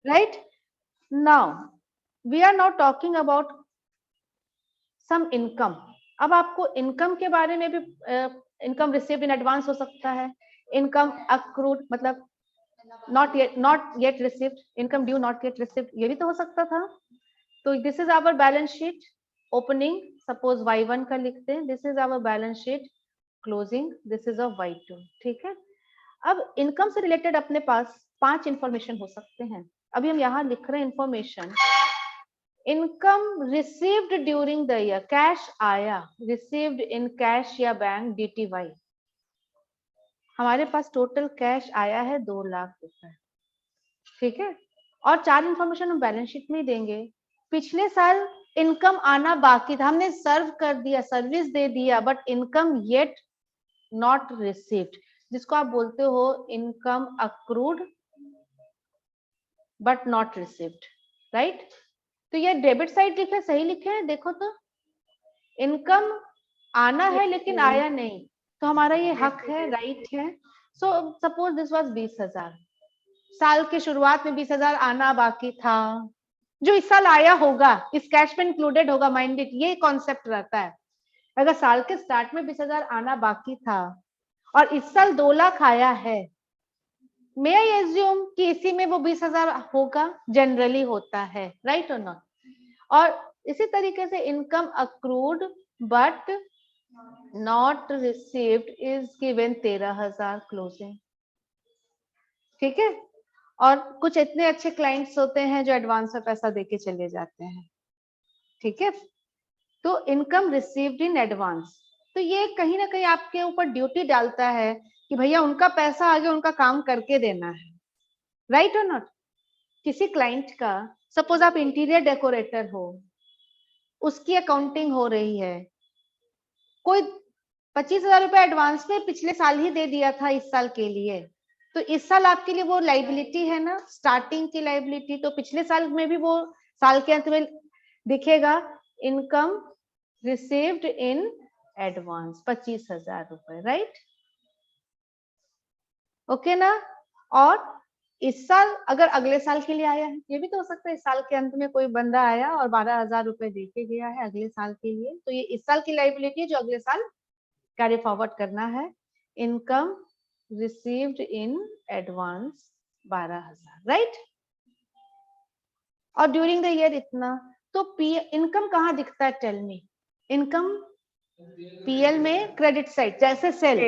Right. Now we are not talking about some income. अब आपको income के बारे में भी, इनकम रिसीव्ड इन एडवांस हो सकता है, इनकम अक्रूड मतलब not yet received, income due not yet received, ये भी तो हो सकता था। तो this is our balance sheet opening, suppose Y1 का लिखते हैं, this is our balance sheet closing, this is of Y2। ठीक है। अब इनकम से रिलेटेड अपने पास 5 इंफॉर्मेशन हो सकते हैं। अभी हम यहाँ लिख रहे हैं information, income received during the year, cash आया, रिसीव्ड इन कैश या बैंक DTY। हमारे पास टोटल कैश आया है 2 लाख रुपए। ठीक है। और 4 इंफॉर्मेशन हम बैलेंस शीट में ही देंगे। पिछले साल इनकम आना बाकी था, हमने सर्व कर दिया, सर्विस दे दिया, but income yet not received, जिसको आप बोलते हो income accrued but not received, right. तो ये डेबिट साइड लिखे, सही लिखे हैं, देखो तो इनकम आना है लेकिन आया नहीं, तो हमारा ये हक है, राइट है। सो सपोज दिस वाज 20,000, साल के शुरुआत में 20,000 आना बाकी था, जो इस साल आया होगा इस कैश में इंक्लूडेड होगा, माइंडेड, ये कॉन्सेप्ट रहता है। अगर साल के स्टार्ट में 20,000 आना बाकी था और इस साल 2 लाख आया है, मे आई एज्यूम कि इसी में वो 20,000 होगा, जनरली होता है, राइट और नॉट। और इसी तरीके से income accrued but not received is given 13,000 closing. ठीक है। और कुछ इतने अच्छे क्लाइंट्स होते हैं जो एडवांस में पैसा देके चले जाते हैं। ठीक है। तो इनकम रिसीव्ड इन एडवांस, तो ये कहीं ना कहीं आपके ऊपर ड्यूटी डालता है कि भैया उनका पैसा आगे उनका काम करके देना है, राइट और नॉट। किसी क्लाइंट का, सपोज आप इंटीरियर डेकोरेटर हो, उसकी अकाउंटिंग हो रही है, कोई 25,000 रुपए एडवांस में पिछले साल ही दे दिया था इस साल के लिए, तो इस साल आपके लिए वो लाइबिलिटी है ना, स्टार्टिंग की लाइबिलिटी, तो पिछले साल में भी वो साल के अंत में दिखेगा, इनकम रिसीव्ड इन एडवांस 25,000 रुपए, राइट। ओके ना। और इस साल अगर अगले साल के लिए आया है, ये भी तो हो सकता है, इस साल के अंत में कोई बंदा आया और 12,000 रुपए देके गया है अगले साल के लिए, तो ये इस साल की लाइबिलिटी है जो अगले साल कैरी फॉरवर्ड करना है। Income received in advance 12,000, right. और ड्यूरिंग द ईयर इतना, तो इनकम कहाँ दिखता है, टेल मी। इनकम पीएल में क्रेडिट साइड, जैसे सेल,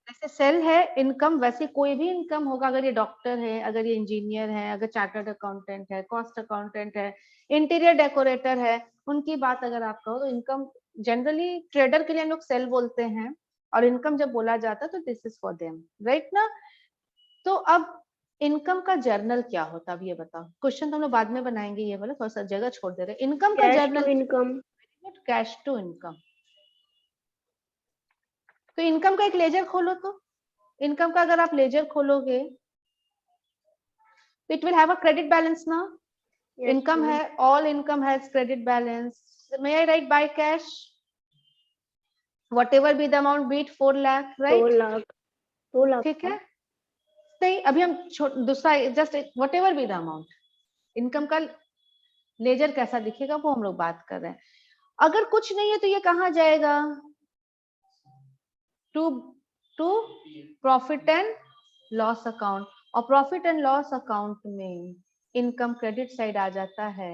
जैसे सेल है इनकम, वैसे कोई भी इनकम होगा, अगर ये डॉक्टर है, अगर ये इंजीनियर है, अगर चार्टर्ड अकाउंटेंट है, कॉस्ट अकाउंटेंट है, इंटीरियर डेकोरेटर है, उनकी बात अगर आप कहो तो इनकम, जनरली ट्रेडर के लिए हम लोग सेल बोलते हैं, और इनकम जब बोला जाता है तो this is for them, right ना। तो अब इनकम का जर्नल क्या होता है, अब ये बताओ। क्वेश्चन तो हम लोग बाद में बनाएंगे, ये वाला थोड़ा सा जगह छोड़ दे रहे। इनकम का journal, income, cash to income. तो इनकम का एक लेजर खोलो, तो इनकम का अगर आप लेजर खोलोगे तो it will have a credit balance ना। इनकम है, all income has credit balance. May I right by cash whatever be the amount, be it 4 lakh, right, 2 lakh, ठीक है। सही। अभी हम दूसरा, just whatever be the amount, income का लेजर कैसा दिखेगा वो हम लोग बात कर रहे हैं। अगर कुछ नहीं है तो ये कहाँ जाएगा, to profit and loss account, और प्रॉफिट एंड लॉस अकाउंट में इनकम क्रेडिट साइड आ जाता है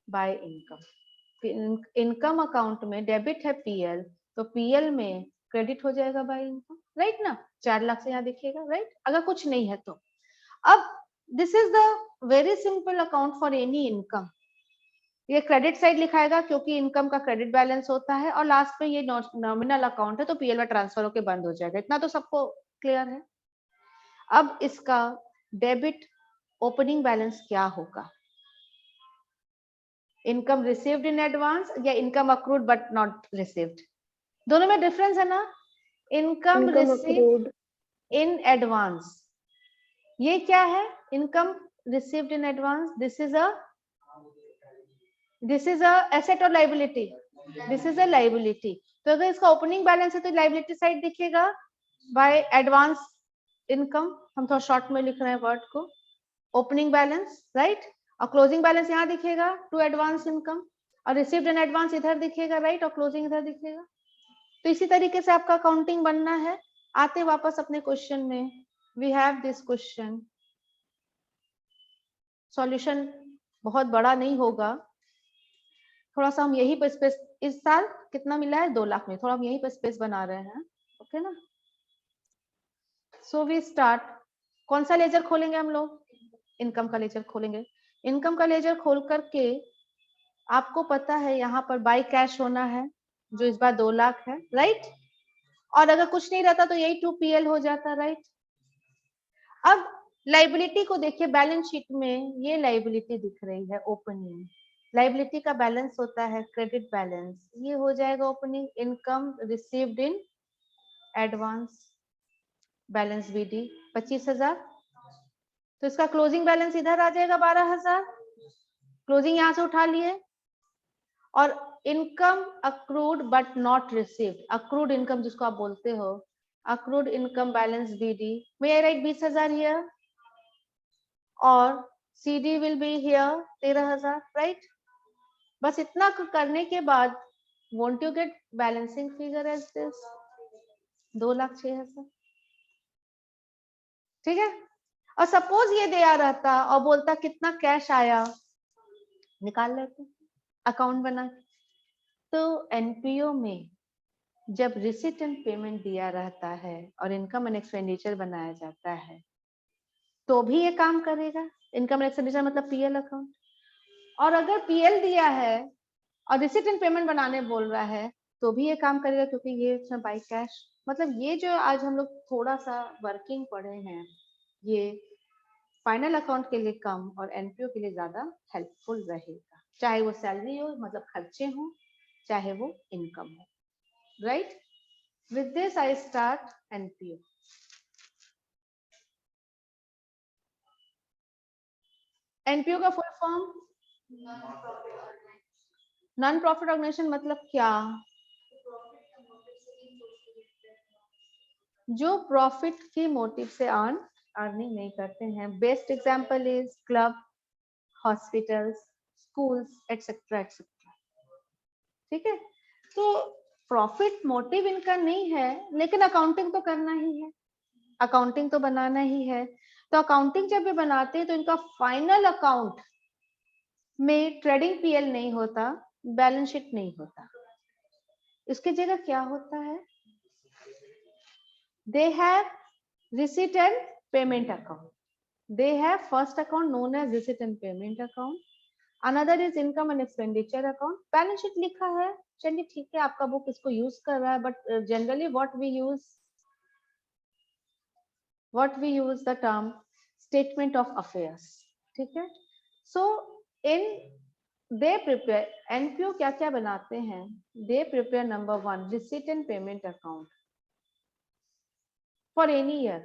बाय इनकम। इनकम अकाउंट में डेबिट है पीएल, तो पीएल में क्रेडिट हो जाएगा बाय इनकम, राइट ना। 4 लाख से यहाँ दिखेगा, राइट, अगर कुछ नहीं है तो। अब this is the very simple account for any income. ये क्रेडिट साइड लिखाएगा क्योंकि इनकम का क्रेडिट बैलेंस होता है, और लास्ट में ये नॉमिनल अकाउंट है तो पीएल में ट्रांसफर होकर बंद हो जाएगा, इतना तो सबको क्लियर है। अब इसका डेबिट ओपनिंग बैलेंस क्या होगा, इनकम रिसीव्ड इन एडवांस या income accrued but not received, दोनों में डिफरेंस है ना। इनकम रिसीव्ड इन एडवांस, ये क्या है, income received in advance, this is a asset और liability, this is a liability. तो अगर इसका ओपनिंग बैलेंस है तो लाइबिलिटी साइड दिखेगा बाय एडवांस इनकम, हम थोड़ा शॉर्ट में लिख रहे हैं वर्ड को, ओपनिंग बैलेंस, राइट, और क्लोजिंग बैलेंस यहाँ दिखेगा टू एडवांस इनकम, और रिसीव्ड इन एडवांस इधर दिखेगा, राइट, और क्लोजिंग इधर दिखेगा। तो इसी तरीके से आपका अकाउंटिंग बनना है। आते वापस अपने क्वेश्चन में, we have this question, solution बहुत बड़ा नहीं होगा, थोड़ा सा हम यही पे स्पेस, इस साल कितना मिला है 2 लाख में, थोड़ा हम यही पे स्पेस बना रहे हैं, ओके ना। सो वी स्टार्ट, कौन सा लेजर खोलेंगे हम लोग, इनकम का लेजर खोलेंगे। इनकम का लेजर खोल करके आपको पता है यहाँ पर बाय कैश होना है, जो इस बार 2 लाख है, राइट, और अगर कुछ नहीं रहता तो यही 2PL हो जाता, राइट। अब लाइबिलिटी को देखिए, बैलेंस शीट में ये लाइबिलिटी दिख रही है ओपनिंग, लाइबिलिटी का बैलेंस होता है क्रेडिट बैलेंस, ये हो जाएगा opening. Income received in advance balance BD 25,000, तो इसका क्लोजिंग बैलेंस इधर आ जाएगा 12,000, क्लोजिंग यहां से उठा लिए। और income accrued but not received, accrued income जिसको आप बोलते हो, accrued income balance BD, may I write 20,000 here, और CD will be here 13,000, right. बस इतना करने के बाद won't you get balancing figure as this 2,06,000, ठीक है। और सपोज ये दिया रहता और बोलता कितना कैश आया, निकाल लेते अकाउंट बना। तो NPO में जब रिसिट एंड पेमेंट दिया रहता है और इनकम एंड एक्सपेंडिचर बनाया जाता है, तो भी ये काम करेगा। इनकम एंड एक्सपेंडिचर मतलब PL अकाउंट, और अगर PL दिया है और रिसिट एंड पेमेंट बनाने बोल रहा है तो भी ये काम करेगा, क्योंकि ये इसमें बाय कैश, मतलब ये जो आज हम लोग थोड़ा सा वर्किंग पढ़े हैं, ये फाइनल अकाउंट के लिए कम और NPO के लिए ज्यादा हेल्पफुल रहेगा, चाहे वो सैलरी हो, मतलब खर्चे हो, चाहे वो इनकम हो, right. With this I start NPO। NPO का full form non profit organization, मतलब क्या, जो प्रॉफिट के मोटिव से अर्निंग नहीं करते हैं। Best example is club, hospitals, schools etcetera etcetera, ठीक है। तो प्रॉफिट मोटिव इनका नहीं है, लेकिन अकाउंटिंग तो करना ही है, अकाउंटिंग तो बनाना ही है। तो अकाउंटिंग जब भी बनाते हैं तो इनका फाइनल अकाउंट में ट्रेडिंग PL नहीं होता, बैलेंस शीट नहीं होता, इसकी जगह क्या होता है, they have receipt and payment account, they have first account known as receipt and payment account, another is income and expenditure account, balance sheet लिखा है, चलिए ठीक है, आपका बुक इसको यूज कर रहा है, but generally what we use the term statement of affairs, ठीक है। so in they prepare, NPO क्या क्या बनाते हैं, they prepare number 1 receipt and payment account for any year,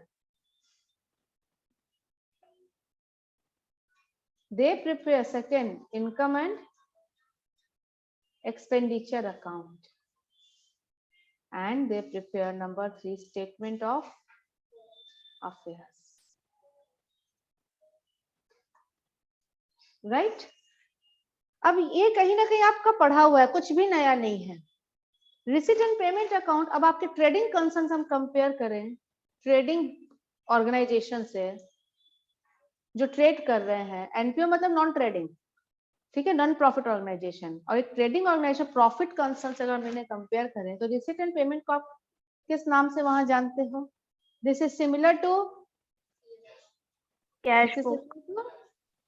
they prepare second income and expenditure account, and they prepare number 3 statement of affairs, right। अब ये कहीं ना कहीं आपका पढ़ा हुआ है, कुछ भी नया नहीं है। रिसीट एंड पेमेंट अकाउंट, अब आपके ट्रेडिंग कंसर्न हम कंपेयर करें ट्रेडिंग ऑर्गेनाइजेशन से जो ट्रेड कर रहे हैं, NPO मतलब नॉन ट्रेडिंग, ठीक है, नॉन प्रॉफिट ऑर्गेनाइजेशन, और एक ट्रेडिंग ऑर्गेनाइजेशन प्रॉफिट कंसर्न से अगर मैंने कंपेयर करें, तो रिसीट एंड पेमेंट को आप किस नाम से वहां जानते हो, this is similar to cash book,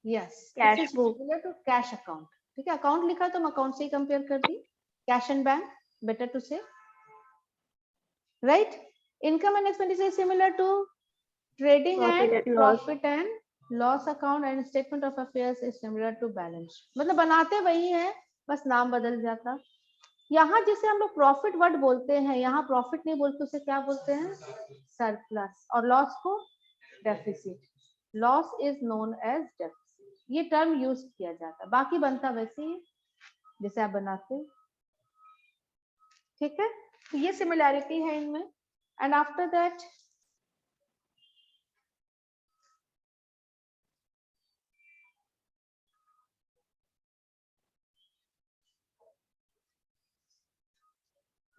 yes, cash this is book, similar to cash account, ठीक है। अकाउंट लिखा तो हम अकाउंट से ही कंपेयर कर दी, cash and bank, better to say, right. Income and expenditure is similar to trading and profit and loss account, and statement of affairs is similar to balance, मतलब बनाते वही हैं, बस नाम बदल जाता। यहाँ जिसे हम लोग प्रॉफिट वर्ड बोलते हैं, यहाँ प्रॉफिट नहीं बोलते, उसे क्या बोलते हैं, सरप्लस, और लॉस को deficit, loss is known as deficit, ये टर्म यूज किया जाता, बाकी बनता वैसे ही जैसे आप बनाते, ठीक है। तो ये सिमिलैरिटी है इनमें। एंड आफ्टर दैट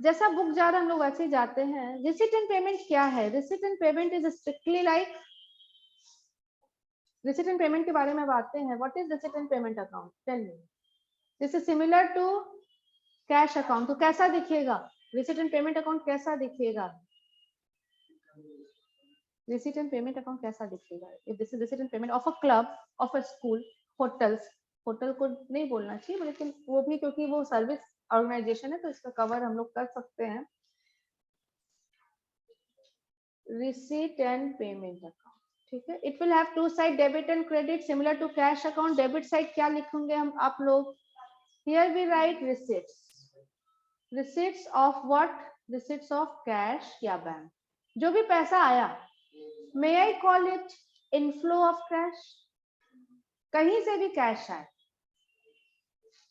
जैसा बुक जा रहा है हम लोग वैसे ही जाते हैं। रिसिट एंड पेमेंट क्या है? Receipt and payment is strictly like, receipt and payment के बारे में बातें हैं। What is receipt and payment account? Tell me. This is similar to cash account. तो कैसा दिखेगा रिसिट एंड पेमेंट अकाउंट? कैसा दिखेगा रिसिट एंड पेमेंट अकाउंट? कैसा दिखेगा? If this is receipt and payment of a club, of a school, hotels, hotel को नहीं बोलना चाहिए लेकिन वो भी क्योंकि वो सर्विस ऑर्गेनाइजेशन है तो इसका कवर हम लोग कर सकते हैं। रिसीट एंड पेमेंट अकाउंट, ठीक है। It will have two side, debit and credit, similar to cash account. Debit side क्या लिखेंगे हम आप लोग? Here we write receipts. Receipts of what? Receipts of cash या बैंक, जो भी पैसा आया। May I call it inflow of cash? कहीं से भी कैश आए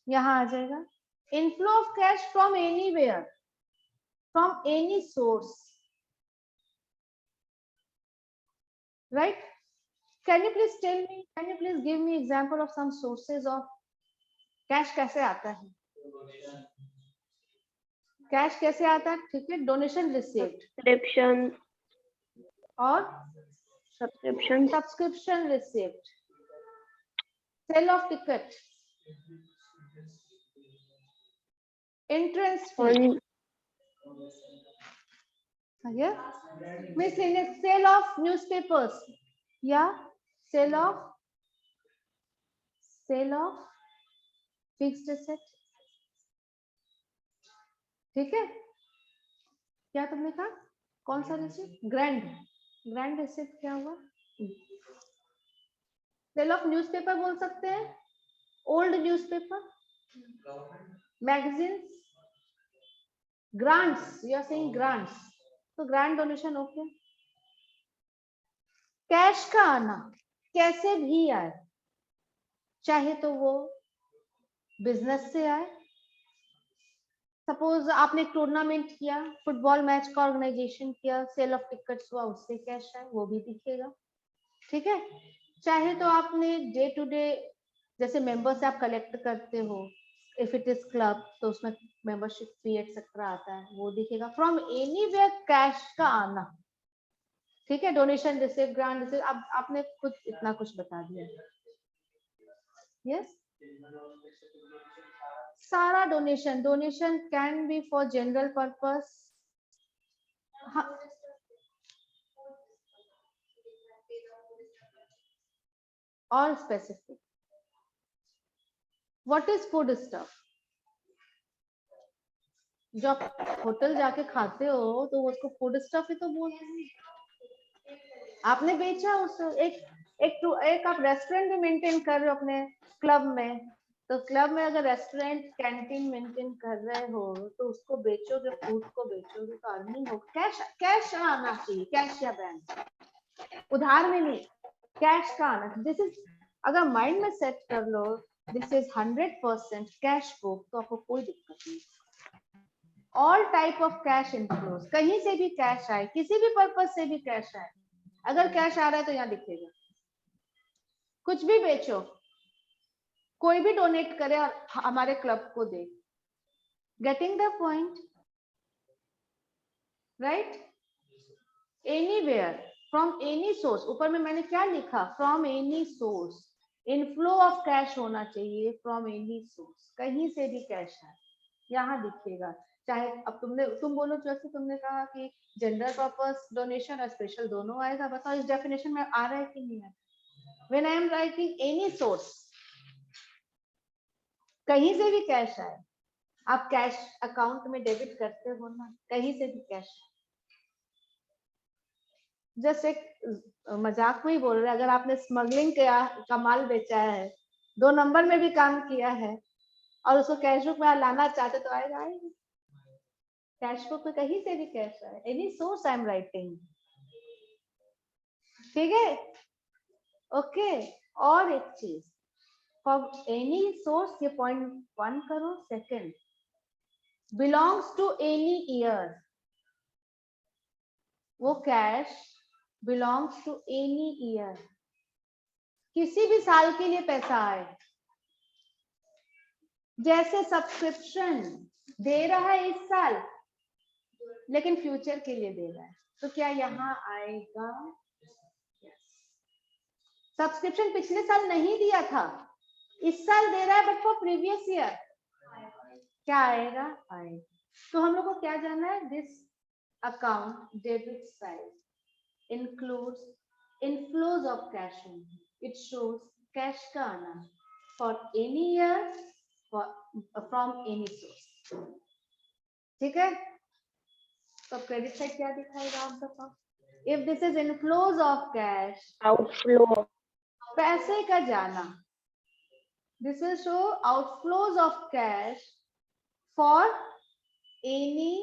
यहां आ जाएगा। Inflow of cash from anywhere, from any source, right? Can you please tell me, can you please give me example of some sources of cash? कैसे आता है कैश? कैसे आता है? ठीक है, डोनेशन रिसीव्ड, सब्सक्रिप्शन और subscription received, sale of ticket, entrance fee, miscellaneous, sale of newspapers या सेल ऑफ फिक्स्ड एसेट, ठीक है। क्या तुमने कहा? कौन सा रिसीट? ग्रैंड रिसीट क्या हुआ? सेल ऑफ न्यूज़पेपर बोल सकते हैं, old newspaper, magazines, grants, you are saying grants, तो ग्रांट डोनेशन ओके। कैश का आना कैसे भी आए, चाहे तो वो बिजनेस से आए, सपोज आपने टूर्नामेंट किया, फुटबॉल मैच का ऑर्गेनाइजेशन किया, सेल ऑफ टिकट्स हुआ, उससे कैश आए, वो भी दिखेगा, ठीक है। चाहे तो आपने डे टू डे जैसे मेंबर से आप कलेक्ट करते हो, इफ इट इज क्लब तो उसमें मेंबरशिप फी एक्सेट्रा आता है, वो दिखेगा। फ्रॉम एनीवेयर कैश का आना, ठीक है। डोनेशन रिसीव, ग्रांट रिसीव, अब आपने खुद इतना कुछ बता दिया। यस, सारा donation can be for general purpose, और specific. What is food stuff? जो आप होटल जाके खाते हो तो उसको फूड स्टफ ही तो बोलते हैं। आपने बेचा उस एक आप रेस्टोरेंट भी मेंटेन कर रहे हो अपने क्लब में, तो क्लब में अगर रेस्टोरेंट कैंटीन मेंटेन कर रहे हो तो उसको बेचोगे, फूड को बेचोगे तो अर्निंग हो। कैश आना चाहिए, कैश या बैंक, उधार में नहीं, कैश का आना। दिस इज, अगर माइंड में सेट कर लो दिस इज 100% कैश बुक, तो आपको कोई दिक्कत नहीं। All type of cash inflows, कहीं से भी कैश आए, किसी भी पर्पज से भी कैश आए, अगर कैश आ रहा है तो यहाँ दिखेगा। कुछ भी बेचो, कोई भी डोनेट करे और हमारे क्लब को दे, getting the point, right? Anywhere, from any source, ऊपर में मैंने क्या लिखा? From any source, inflow of cash होना चाहिए फ्रॉम एनी सोर्स, कहीं से भी कैश है यहाँ दिखेगा। चाहे अब तुम बोलो, जैसे तुमने कहा कि जनरल पर्पस डोनेशन और स्पेशल दोनों आएगा, बताओ इस डेफिनेशन में आ रहा है कि नहीं है? When I am writing any source, कहीं से भी कैश आए, आप कैश अकाउंट में डेबिट करते हो ना, कहीं से भी कैश। जस्ट एक मजाक में ही बोल रहे, अगर आपने स्मगलिंग का माल बेचा है, 2 नंबर में भी काम किया है और उसको कैश बुक में लाना चाहते तो आएगा। कैश बुक में कहीं से भी कैश आए, any source I am writing, ठीक है, ओके। और एक चीज, फॉर एनी सोर्स, ये पॉइंट 1 करो। Second, belongs to any year, वो cash belongs to any year, किसी भी साल के लिए पैसा आए। जैसे सब्सक्रिप्शन दे रहा है इस साल, लेकिन फ्यूचर के लिए दे रहा है, तो क्या यहाँ आएगा? सब्सक्रिप्शन पिछले साल नहीं दिया था, इस साल दे रहा है बट फॉर प्रीवियस ईयर, क्या आएगा? आएगा। तो हम लोग को क्या जानना है? This account debit side includes inflows of cash, it shows cash का आना for any year from any source. ठीक है, तो क्रेडिट साइड क्या दिखाएगा आप बताओ? If this is inflows of cash, outflow, पैसे का जाना, this will show outflows of cash for any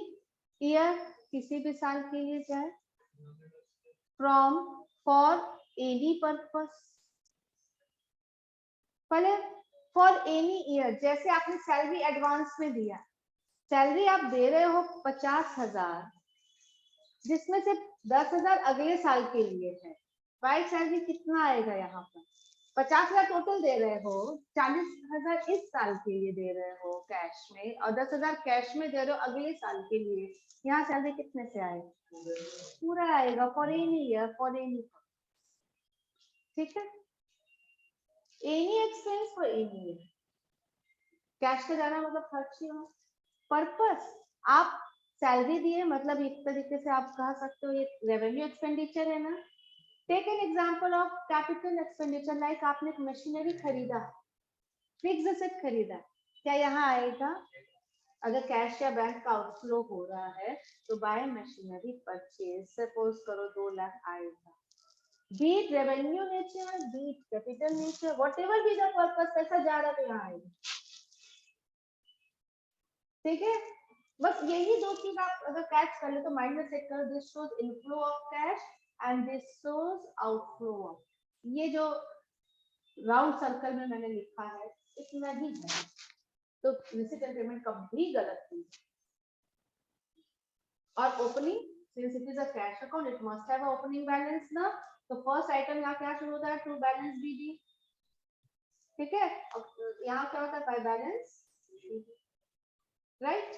year, किसी भी साल के लिए जाए, फ्रॉम फॉर एनी पर्पस, पहले फॉर एनी ईयर। जैसे आपने सैलरी एडवांस में दिया, सैलरी आप दे रहे हो 50,000, जिसमें से 10,000 अगले साल के लिए है, बाई सैलरी कितना आएगा? यहाँ पर 50,000 टोटल दे रहे हो, 40,000 इस साल के लिए दे रहे हो कैश में, और 10,000 कैश में दे रहे हो अगले साल के लिए। यहाँ सैलरी कितने से आएगा? पूरा आएगा, for any year, for any, ठीक है, any expense for any year. Cash का जाना मतलब खर्च ही हो, पर्पस आप सैलरी दिए, मतलब एक तरीके से आप कह सकते हो ये रेवेन्यू एक्सपेंडिचर है ना। Take an example of capital expenditure, like आपने एक मशीनरी खरीदा, फिक्स एसेट खरीदा, क्या यहाँ आएगा? अगर कैश या बैंक का आउटफ्लो हो रहा है तो बाय मशीनरी परचेज, सपोज करो 2 लाख आएगा, B it revenue nature, B it capital nature, whatever be the purpose, पैसा जा रहा तो यहाँ आएगा। ठीक है, बस यही दो चीज आप अगर कैच कर ले तो माइंड में सेट करो, this shows inflow of cash and this shows outflow of. ये जो राउंड सर्कल में मैंने लिखा है इसमें भी है, तो रिसीट एंड पेमेंट कभी गलत नहीं। और opening, since it is a cash account, it must have a opening balance ना, तो फर्स्ट आइटम यहाँ क्या शुरू होता है? टू बैलेंस बीडी, ठीक है, यहाँ क्या होता है? By balance, right?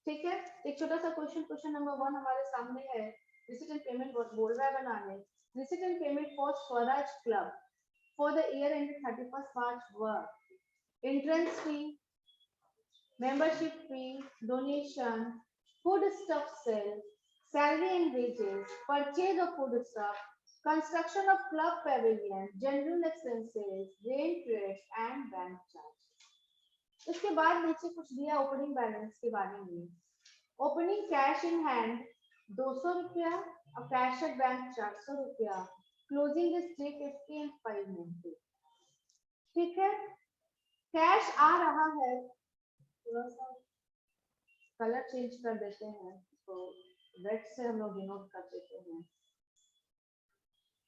ठीक है, एक छोटा सा क्वेश्चन नंबर 1 हमारे सामने है, रिसीट एंड पेमेंट बोल रहा है बनाने। Receipt and payment for Swaraj club for the year ended 31st March were entrance fee, membership fee, donation, foodstuff sale, salary and wages, purchase of foodstuff, construction of club pavilion, general expenses, rent rates and bank charges. इसके बाद नीचे कुछ दिया opening balance के बारे में। Opening cash in hand 200 रुपया और कैश एट बैंक 400 रुपया, क्लोजिंग इज 350 एंड 590। ठीक है, कैश आ रहा है, थोड़ा सा कलर चेंज कर देते हैं, तो रेड से हम लोग डिनोट कर देते हैं।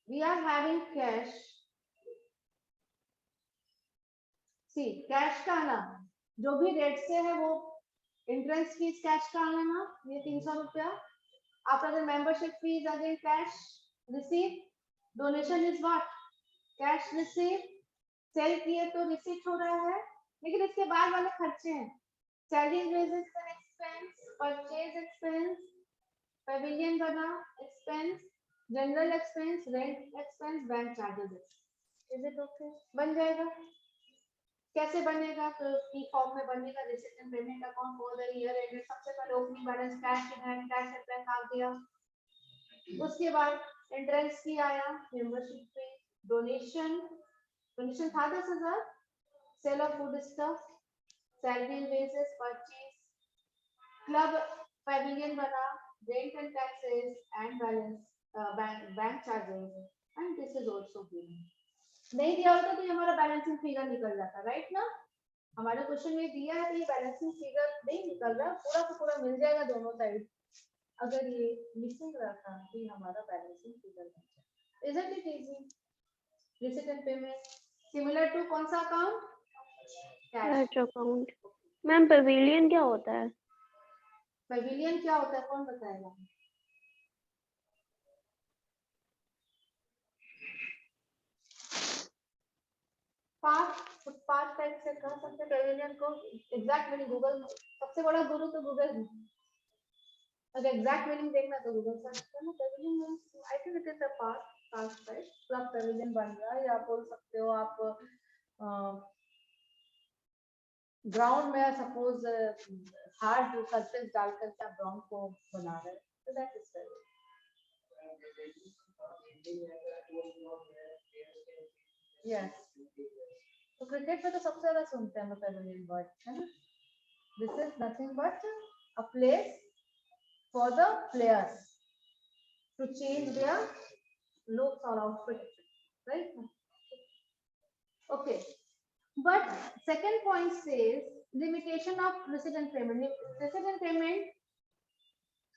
We are having cash, see cash का आना जो भी रेड से है वो एंट्रेंस फीस कैश का आना ना, ये 300 रुपया। After the membership fees again cash receive, donation is what? Cash receive, sale किए तो रिसीट हो रहा है, लेकिन इसके बाद वाले खर्चे हैं, सैलरी वेजेस का एक्सपेंस, परचेज एक्सपेंस, पवेलियन बना expense, general expense, rent expense, bank charges. Is it okay? बन जाएगा। कैसे बनेगा? तो की फॉर्म में बनेगा, receipt and payment account for the year ended, सबसे पहले opening balance cash in hand, cash at bank आ गया, उसके बाद एंट्रेंस फी आया, मेंबरशिप फी, डोनेशन, डोनेशन था 10,000, sale of food stuff, salary wages, purchase, club pavilion बना, rent and taxes and balance, bank charges, and this is also given. नहीं दिया होता तो ये हमारा बैलेंसिंग फिगर निकल जाता, राइट ना? हमारे क्वेश्चन में दिया है तो ये बैलेंसिंग फिगर नहीं निकल रहा, पूरा का पूरा मिल जाएगा दोनों साइड। अगर ये मिसिंग रहता तो ये हमारा बैलेंसिंग फिगर बन जाता। Isn't it easy? Receipt and payment similar to कौन सा अकाउंट? Cash account. मैम पवेलियन क्या होता है? पवेलियन क्या होता है कौन बताएगा? पार्क, फुटपाथ टाइप से कह सकते हैं पवेलियन को। एग्जैक्ट मैंने गूगल, सबसे बड़ा गुरु तो गूगल है। अगर एग्जैक्ट मीनिंग देखना तो गूगल सर्च करना। Pavilion means I think it is a past right. Club Pavilion बन रहा है, या बोल सकते हो आप ग्राउंड में सपोज हार्ड सरफेस डालकर के आप ग्राउंड को बना रहे हैं, तो दैट इज पेविलियन। यस, तो क्रिकेट में तो सबसे ज्यादा सुनते हैं पेविलियन वर्ड, है ना। This is nothing but a place for the players to change their looks or outfit, right? Okay, but second point says limitation of resident payment. Resident payment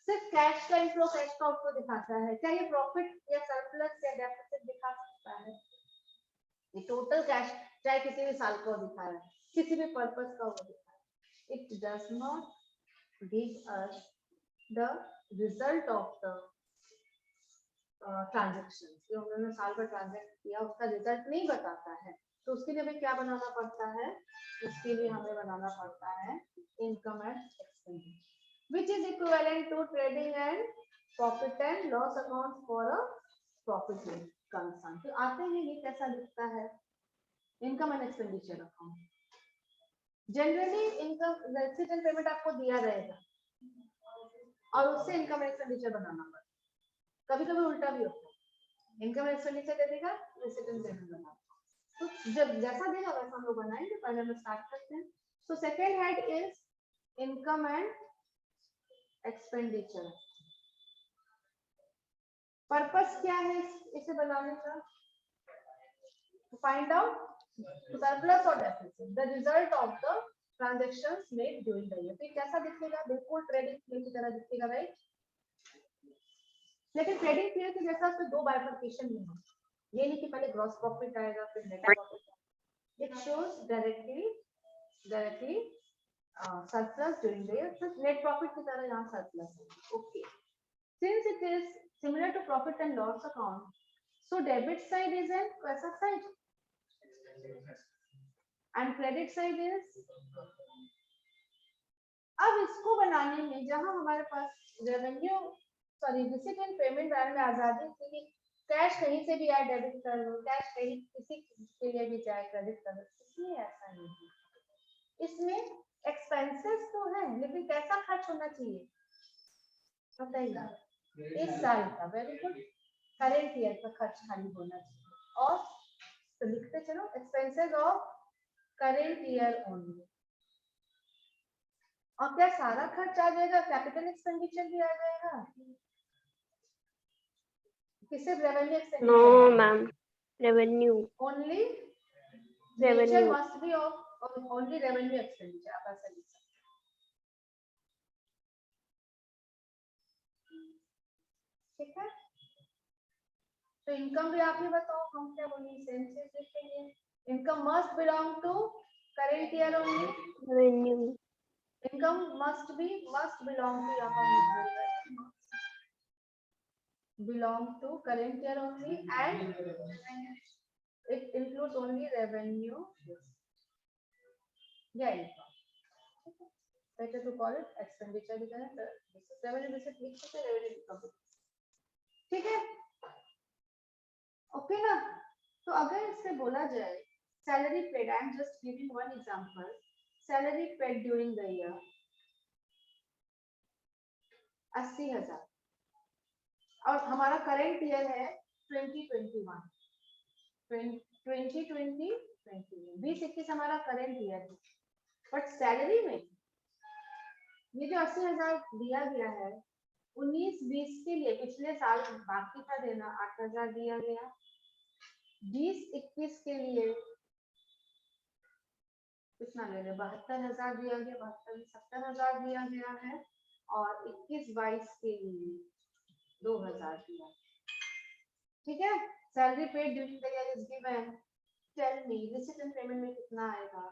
सिर्फ कैश का इनफ्लो कैश का outflow दिखाता है, क्या ये profit या surplus या deficit दिखा सकता है? ये टोटल कैश चाहे किसी भी साल को दिखा रहा है, किसी भी पर्पस का वो दिखा रहा है, it does not give us the result of the transaction. जो उन्होंने साल भर ट्रांजेक्ट किया उसका रिजल्ट नहीं बताता है, तो उसके लिए हमें क्या बनाना पड़ता है? उसके लिए हमें बनाना पड़ता है income and expenditure which is equivalent to trading and profit and loss account for a profit concern. तो आते हैं ये कैसा दिखता है? Income and expenditure account. Generally income resident payment आपको दिया रहेगा और उससे इनकम एंड एक्सपेंडिचर बनाना पड़ता है। कभी कभी उल्टा भी होता है, इनकम एक्सपेंडिचर दे देगा, रेसिडेंट पेमेंट बना। तो जब जैसा देगा वैसा हम लोग बनाएंगे। पहले हम स्टार्ट करते हैं। So second head is income and expenditure. Purpose क्या है इसे बनाने का? फाइंड आउट सरप्लस और deficit, the result of the transactions made during the year. तो कैसा दिखेगा? बिल्कुल ट्रेडिंग की तरह दिखेगा, राइट। लेकिन ट्रेडिंग पीरियड के जैसा उसमें दो बाइफर्केशन नहीं होता। ये नहीं कि पहले ग्रॉस प्रॉफिट आएगा फिर net profit. It shows directly surplus during the year, सिर्फ नेट प्रॉफिट की तरह यहाँ सरप्लस है। Okay, since it is similar to profit and loss account, so debit side is an कैसा side and credit side is. अब इसको बनाने में जहां हमारे पास revenue sorry receipt and payment बारे में आजादी थी कि कैश कहीं से भी आए डेबिट कर लो, कैश कहीं किसी के लिए भी जाए क्रेडिट कर लो, इसमें ऐसा नहीं है। इसमें एक्सपेंसेस तो है लेकिन कैसा खर्च होना चाहिए बताइएगा? इस साल का, वेरी गुड, करेंट ईयर का खर्च खाली होना चाहिए। और तो लिखते चलो expenses of current year only. और क्या सारा खर्च आ जाएगा? कैपिटल एक्सपेंडिचर भी आ जाएगा? किसे revenue expenditure? No ma'am, revenue only revenue nature must be of only revenue expenditure. आप ऐसा लिख सकते हैं, ठीक है। तो इनकम भी आप ही बताओ, हम क्या बोलेंगे? सेम चीज लिखेंगे। Income must belong to current year only. Revenue income must belong to, यहाँ belong to current year only and it includes only revenue, yeah, income. Better to call it expenditure because this is revenue, this is लिख सकते हैं revenue income, ठीक है। Okay ना। तो अगर इससे बोला जाए salary paid, I am just giving one example, salary paid during the year 80,000 और हमारा करंट ईयर है 2021 2021 हमारा करंट ईयर है। बट सैलरी में ये जो 80,000 दिया गया है 19-20 के लिए, पिछले साल बाकी था देना 8,000 दिया गया, 20-21 के लिए कितना ले रहे 72,000 दिया गया, 70,000 दिया गया है, और 21-22 के लिए 2,000 दिया, ठीक है। Salary paid during the year is given. Tell me receipt and payment में कितना आएगा?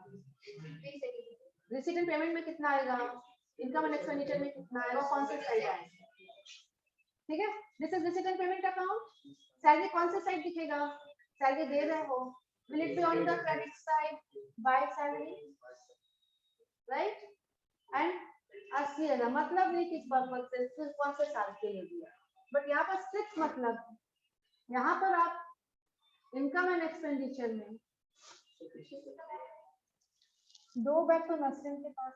रिसीट एंड पेमेंट में कितना आएगा? इनकम एंड एक्सपेंडिचर में कितना आएगा? कौन से साइड आएगा? ठीक है, this is receipt and payment account. Salary कौन से साइड दिखेगा? सैलरी दे रहे हो, will it be on the credit side by salary, right? And 80,000, मतलब नहीं किस पर्पज से, सिर्फ कौन से साल के लिए दिया, बट यहाँ पर सिर्फ मतलब यहाँ पर आप इनकम एंड एक्सपेंडिचर में 2 बैग तो नसरीन के पास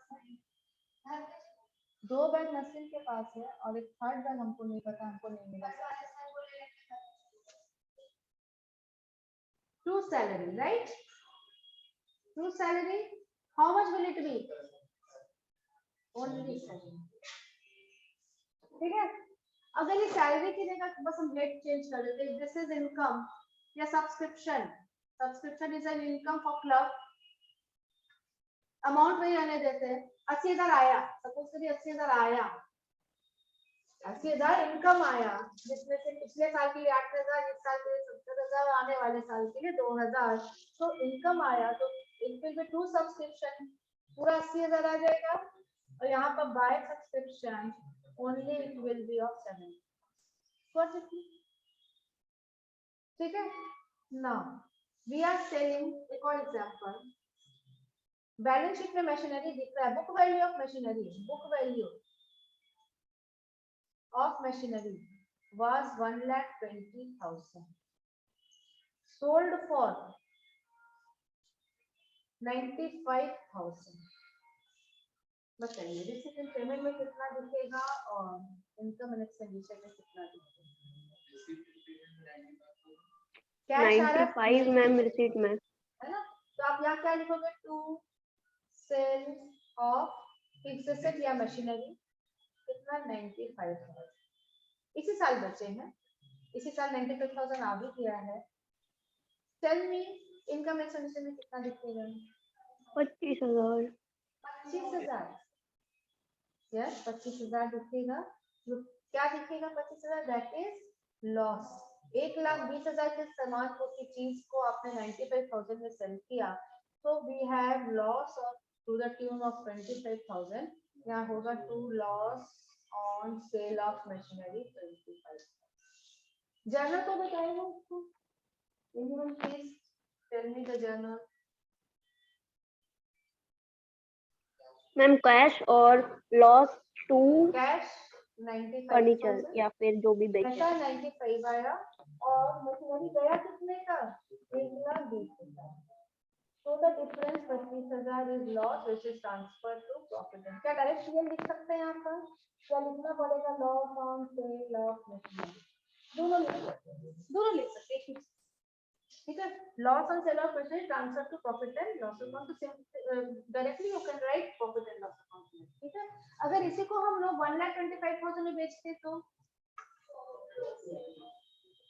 है, 2 बैग नसरीन के पास है और एक थर्ड बैग हमको नहीं पता, हमको नहीं मिला। True salary, right? True salary, how much will it be? Only 7. ठीक है, अगर ये सैलरी की जगह बस हम डेट चेंज कर देते, दिस इज इनकम या subscription, subscription is an income for club, amount वही रहने देते हैं, 80,000 आया, सपोज करिए 80,000 आया, 80,000 इनकम आया, जिसमें से पिछले साल के लिए 8,000, इस साल के लिए 70,000, आने वाले साल के लिए 2,000, तो इनकम आया, तो it will be to subscription, पूरा 80,000 आ जाएगा, और यहाँ पर by subscription only it will be of 7. Got it? ठीक है, now we are selling, एक और एग्जांपल, बैलेंस शीट में मशीनरी दिख रहा है, book value of machinery, book value of machinery was 1,20,000, sold for 95,000. बताइए रिसीट पेमेंट में कितना दिखेगा और इनकम एंड एक्सपेंडिचर में कितना दिखेगा? कैश आ रहा है 95 मैम रिसीट में, है ना, तो आप यहाँ क्या लिखोगे, to sale of fixed asset या मशीनरी, कितना 95,000, इसी साल बचे हैं, इसी साल 95,000 आ भी किया है। टेल मी इनकम एक्सपेंडिचर में कितना दिखेगा? 25,000, 25,000, यस 25,000 दिखेगा, जो क्या दिखेगा 25,000, दैट इज लॉस। 1,20,000 के सामान को की चीज को आपने 95,000 में सेल किया, तो we have loss of to the tune of 25,000, यहाँ होगा to loss on sale of machinery 25,000। Journal तो बताएगा उसको, anyone please tell me the journal. Ma'am cash और लॉस टू कैश 95,000 फर्नीचर या फिर जो भी बेचे, 95 आया, और मशीनरी गया कितने का, 1,20,000, so the difference 25,000 is loss which is transferred to profit. क्या डायरेक्ट सीएल लिख सकते हैं यहाँ पर, क्या लिखना पड़ेगा, loss on sale of machinery, दोनों लिख सकते हैं, ठीक है, loss on sale of machinery transfer to profit and loss account, तो directly you can write profit and loss account, ठीक है। अगर इसी को हम लोग 1,25,000 में बेचते तो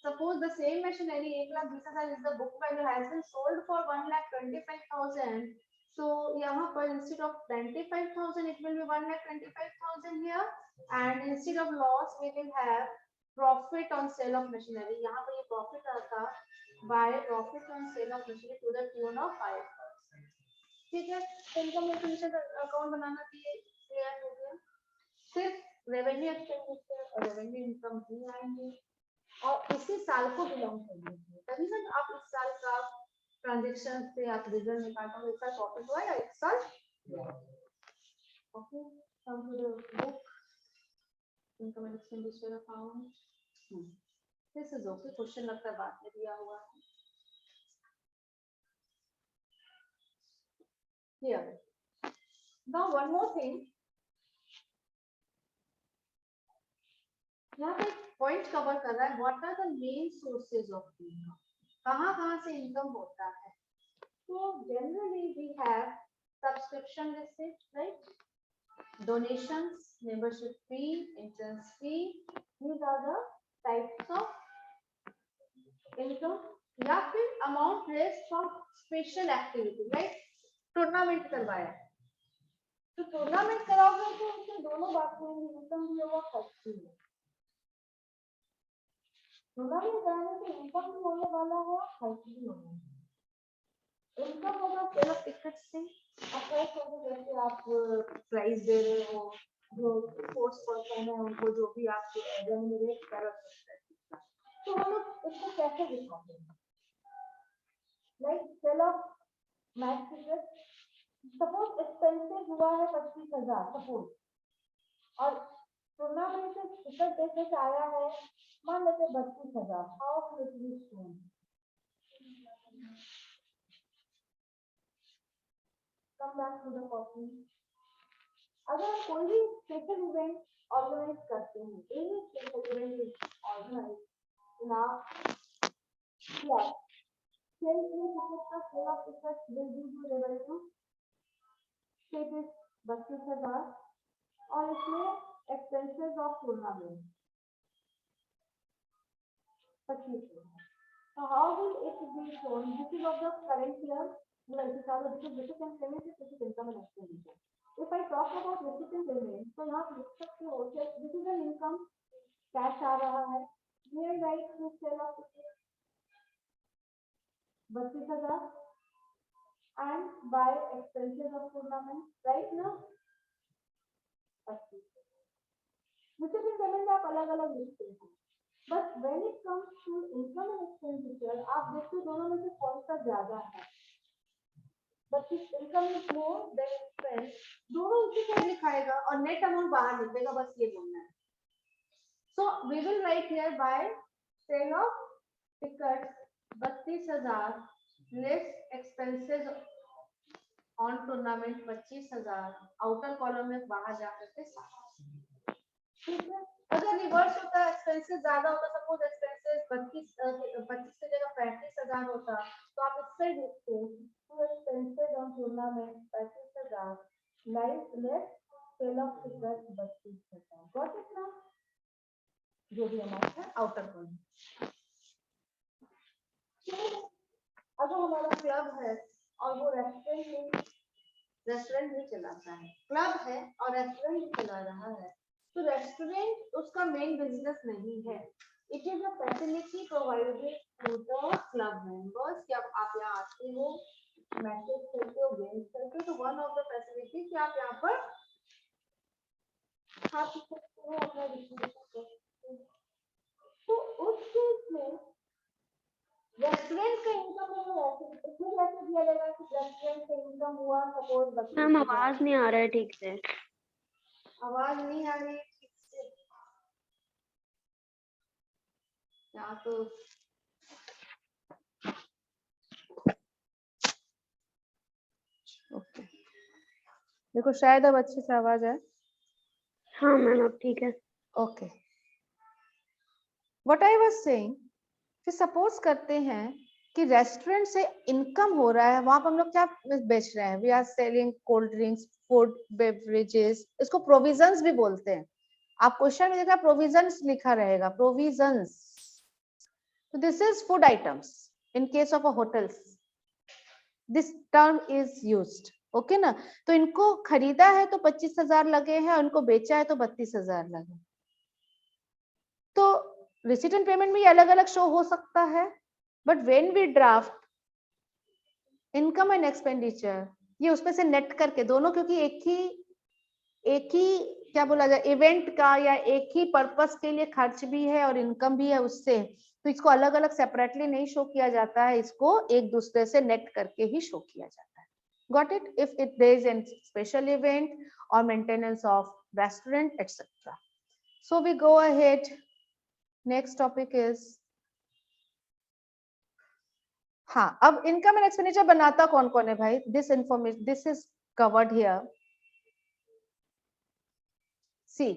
suppose the same machinery 1,20,000 is the book value has been sold for 1,25,000, so यहाँ पर instead of 95,000 it will be 1,25,000 here, and instead of loss we will have profit on sale of machinery, यहाँ पर ये profit आता by profit on sale of machinery to the tune of 5,000, ठीक है। Income expenditure account बनाना clear हो गया, सिर्फ revenue expenditure और रेवेन्यू इनकम ही आएंगे और इसी साल को बिलोंग करेंगे, तभी ना आप इस साल का ट्रांजैक्शन से आप रिजल्ट निकालोगे, इस साल प्रॉफिट हुआ या इस साल, okay. Come to the book income and expenditure account, this is okay, question लगता है बाद में दिया हुआ है। Here now one more thing, यहाँ पे पॉइंट कवर कर रहा है, what are the main sources of income, कहाँ से इनकम होता है, तो generally we have subscription receipt, right, donations, membership fee, entrance fee, these are the types of income, या फिर amount raised from special activity, right, tournament करवाया, तो tournament कराओगे तो उसमें दोनों बातें होंगी, इनकम भी होगा, खर्च भी होगा, टूर्नामेंट कराने से इनकम भी होने वाला है, खर्च भी होने वाला है। इनकम होगा सेल ऑफ टिकट से, और खर्च होगा जैसे आप प्राइज दे रहे हो, जो स्पोर्ट्स पर्सन है उनको जो भी आप रेम्यूनरेट कर सकते हैं, तो हम लोग इसको कैसे दिखाते हैं, like sale of match ticket, suppose expensive हुआ है 25,000, सपोज और टूर्नामेंट से टिकट देखे से आया है मान लेते 32,000 how it is shown come back to the copy अगर हम कोई भी स्पेशल इवेंट ऑर्गेनाइज करते हैं any special event is organize ना फ्लैट सेल में टिकट का sale of ticket will be to level to status 32,000 और इसमें expenses of tournament 25,000 so how will it be shown this is of the current year well this is recipient payment this is income and expenditure if I talk about recipient payment तो यहाँ लिख सकते हो this is an income cash आ रहा है here right to sell of 32,000 and by expenses of tournament right now 25 recipient payment आप अलग अलग लिखते हैं but when it comes to income and expenditure आप देखते हो दोनों में से कौन सा ज्यादा है but income is more than expense दोनों इसी तरह लिखाएगा और नेट अमाउंट बाहर लिखेगा बस ये बोलना है so we will write here by sale of tickets 32,000 less expenses on tournament 25,000 outer column में बाहर जा करके 7 ठीक है अगर रिवर्स होता एक्सपेंसेस ज्यादा होता सपोज एक्सपेंसेस 25 की जगह 35,000 होता तो आप इससे लिखते to expenses on tournament 35,000 less sale of ticket 32,000 got it ना जो भी अमाउंट है आउटर कॉलम अगर हमारा क्लब है और वो रेस्टोरेंट भी चलाता है क्लब है और रेस्टोरेंट भी चला रहा है तो रेस्टोरेंट उसका मेन बिजनेस नहीं है it is a facility provided to the club members कि आप यहाँ आते हो मैचेस खेलते हो गेम्स खेलते हो तो वन ऑफ द फैसिलिटी कि आप यहाँ पर खा पी सकते हो अपना तो उस केस में रेस्टोरेंट का इनकम इसमें कैसे दिया जाएगा कि रेस्टोरेंट का इनकम हुआ सपोज मैम आवाज नहीं आ रहा है ठीक से आवाज नहीं आ रही ठीक से या तो ओके देखो शायद अब अच्छे से आवाज है हाँ मैम अब ठीक है okay what I was saying कि सपोज करते हैं कि रेस्टोरेंट से इनकम हो रहा है वहां पर हम लोग क्या बेच रहे हैं we are selling cold drinks food beverages इसको प्रोविजंस भी बोलते हैं आप क्वेश्चन में देखा प्रोविजंस लिखा रहेगा प्रोविजंस तो this is food items in case of a hotels this term is used okay ना तो इनको खरीदा है तो 25,000 लगे हैं और इनको बेचा है तो 32,000 लगे तो रिसीट एंड पेमेंट में अलग अलग शो हो सकता है but when we draft income and expenditure ये उसमें से नेट करके दोनों क्योंकि एक ही क्या बोला जाए इवेंट का या एक ही पर्पस के लिए खर्च भी है और इनकम भी है उससे तो इसको अलग अलग सेपरेटली नहीं शो किया जाता है इसको एक दूसरे से नेट करके ही शो किया जाता है got it if it there is an special event और maintenance of restaurant etcetera so we go ahead next topic is हाँ अब इनकम एंड एक्सपेंडिचर बनाता कौन कौन है भाई this information this is covered here see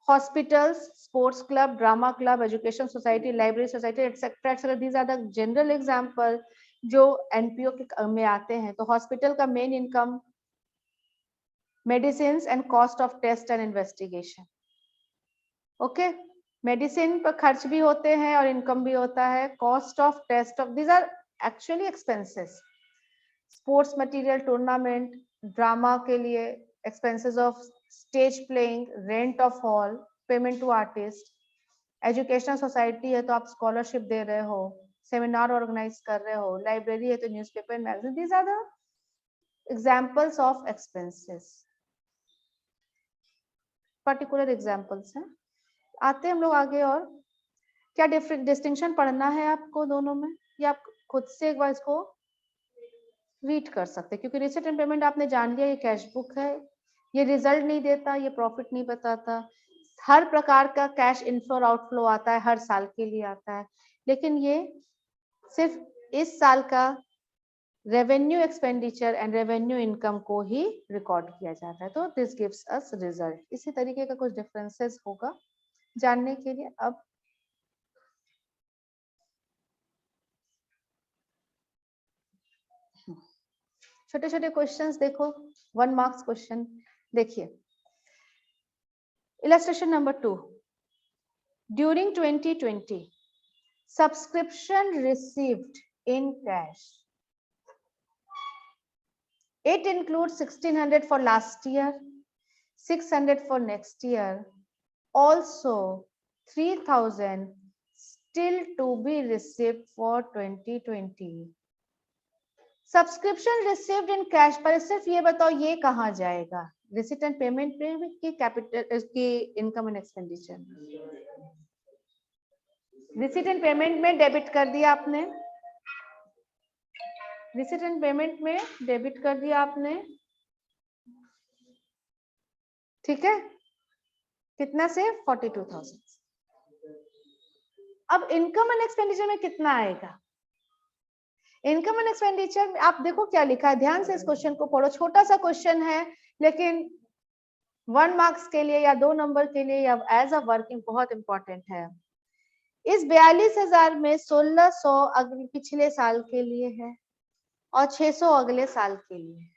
hospitals sports club drama club education society library society etc etc these are the general example जो NPO के में आते हैं तो हॉस्पिटल का main income medicine and cost of test and investigation okay medicine पर खर्च भी होते हैं और इनकम भी होता है cost of test of these are actually expenses sports material tournament drama के लिए expenses of stage playing rent of hall payment to artist educational society है तो आप स्कॉलरशिप दे रहे हो सेमिनार ऑर्गेनाइज कर रहे हो लाइब्रेरी है तो newspaper magazine these are the examples of expenses particular examples हैं आते हैं हम लोग आगे और क्या डिस्टिंक्शन पढ़ना है आपको दोनों में या आप खुद से एक बार इसको रीड कर सकते हैं, क्योंकि रिसिट एंड पेमेंट आपने जान लिया ये कैश बुक है, ये रिजल्ट नहीं देता, ये प्रॉफिट नहीं बताता। हर प्रकार का कैश इनफ्लो और आउटफ्लो आता है, हर साल के लिए आता है, लेकिन ये सिर्फ इस साल का revenue expenditure and revenue income को ही रिकॉर्ड किया जाता है। तो दिस गिव्स अस रिजल्ट। इसी तरीके का कुछ डिफरेंसेस होगा जानने के लिए। अब छोटे छोटे क्वेश्चंस देखो, 1 मार्क्स क्वेश्चन देखिए। Illustration number 2, during 2020 subscription received in cash, it includes 1600 for last year, 600 for next year, also 3000 still to be received for 2020। Subscription received in cash पर सिर्फ ये बताओ ये कहाँ जाएगा, रिसिट एंड पेमेंट में कि कैपिटल की income and expenditure? Receipt and payment में डेबिट कर दिया आपने, रिसिट एंड पेमेंट में डेबिट कर दिया आपने, ठीक है, कितना से 42,000। अब इनकम एंड एक्सपेंडिचर में कितना आएगा? इनकम एंड एक्सपेंडिचर में आप देखो क्या लिखा है, ध्यान से इस क्वेश्चन को पढ़ो, छोटा सा क्वेश्चन है लेकिन 1 मार्क्स के लिए या 2 नंबर के लिए या एज अ वर्किंग बहुत इंपॉर्टेंट है। इस 42,000 में 1600 अगले पिछले साल के लिए है और 600 अगले साल के लिए,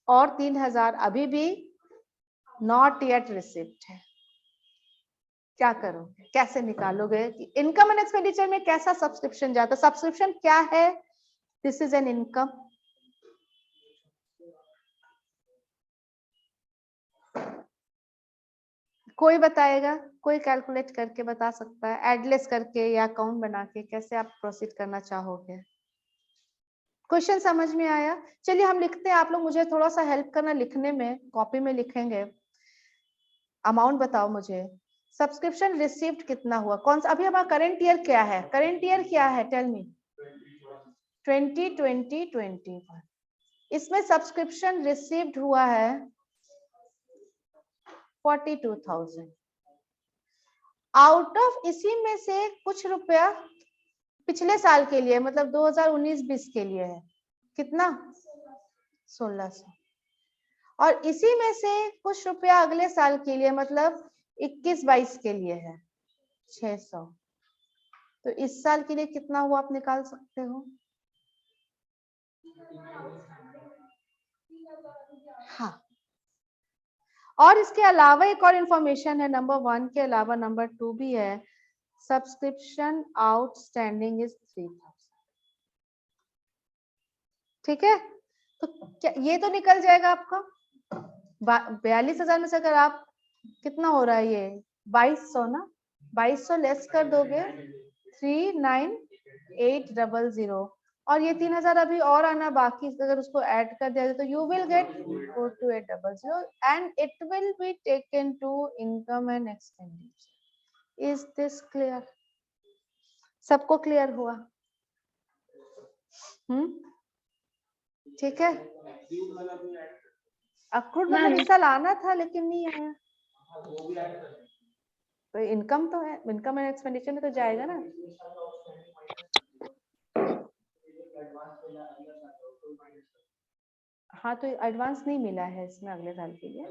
और 3,000 अभी भी नॉट येट रिसिप्ट है। क्या करोगे, कैसे निकालोगे कि इनकम एंड एक्सपेंडिचर में कैसा सब्सक्रिप्शन जाता? सब्सक्रिप्शन क्या है? दिस इज एन इनकम, कोई बताएगा, कोई कैलकुलेट करके बता सकता है, एडलेस करके या अकाउंट बना के, कैसे आप प्रोसीड करना चाहोगे? क्वेश्चन समझ में आया? चलिए हम लिखते हैं, आप लोग मुझे थोड़ा सा हेल्प करना लिखने में, कॉपी में लिखेंगे। अमाउंट बताओ मुझे, सब्सक्रिप्शन रिसीव्ड कितना हुआ, कौन सा, अभी हमारा करंट ईयर क्या है? करंट ईयर क्या है, टेल मी। 2020-21, इसमें सब्सक्रिप्शन रिसीव्ड हुआ है 42,000। आउट ऑफ इसी में से कुछ रुपया पिछले साल के लिए, मतलब 2019-20 के लिए है, कितना? 1600। और इसी में से कुछ रुपया अगले साल के लिए, मतलब 21-22 के लिए है 600। तो इस साल के लिए कितना हुआ आप निकाल सकते हो? हाँ, और इसके अलावा एक और इंफॉर्मेशन है, नंबर 1 के अलावा नंबर 2 भी है, सब्सक्रिप्शन आउटस्टैंडिंग इज 3,000। ठीक है, तो क्या ये तो निकल जाएगा आपका 42,000 में से, अगर आप कितना हो रहा है ये 2200 ना, 2200 लेस कर दोगे 39,800, और ये 3,000 अभी और आना बाकी, अगर उसको ऐड कर दिया तो you will get 42,800 and it will be taken to income and expenditure. Is this clear? सबको क्लियर हुआ? ठीक है। अक्रूड मतलब इस साल आना था लेकिन नहीं आया, तो इनकम तो है, इनकम एंड एक्सपेंडिचर में तो जाएगा ना। हाँ, तो एडवांस नहीं मिला है इसमें अगले साल के लिए।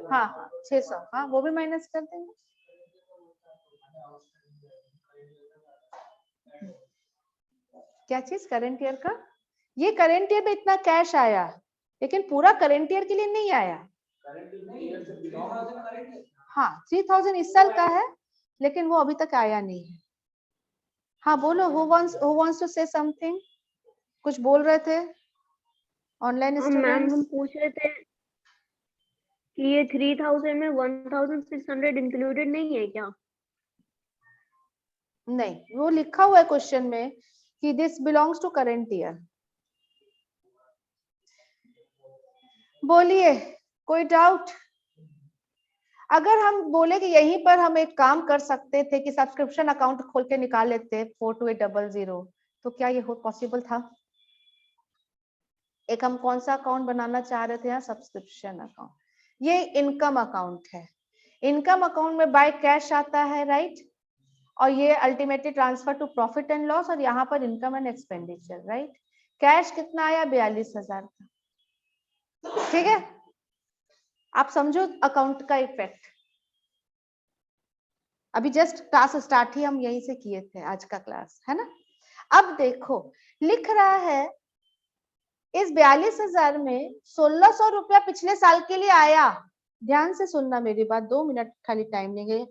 हाँ हाँ 600, हाँ वो भी माइनस कर देंगे। क्या चीज? करंट ईयर का, ये करंट ईयर में इतना कैश आया, लेकिन पूरा करंट ईयर के लिए नहीं आया। हाँ 3,000 इस साल का है, लेकिन वो अभी तक आया नहीं है। हाँ बोलो, who wants to say something? कुछ बोल रहे थे ऑनलाइन स्टूडेंट्स? मैम हम पूछ रहे थे कि ये 3,000 में 1,600 इंक्लूडेड नहीं है क्या? नहीं, वो लिखा हुआ है क्वेश्चन में कि this belongs to current year. बोलिए, कोई डाउट? अगर हम बोले कि यहीं पर हम एक काम कर सकते थे कि सब्सक्रिप्शन अकाउंट खोल के निकाल लेते 42800, तो क्या ये पॉसिबल था? एक हम कौन सा अकाउंट बनाना चाह रहे थे यहाँ? Subscription account. ये इनकम अकाउंट है। इनकम अकाउंट में बाय कैश आता है, राइट, और ये ultimately transfer to profit and loss, और यहाँ पर income and expenditure, right. Cash कितना आया? 42,000 का। ठीक है, आप समझो अकाउंट का इफेक्ट। अभी जस्ट क्लास स्टार्ट ही हम यहीं से किए थे, आज का क्लास है ना। अब देखो लिख रहा है इस 42,000 में 1,600 रुपया पिछले साल के लिए आया। ध्यान से सुनना मेरी बात, 2 मिनट खाली टाइम लेंगे,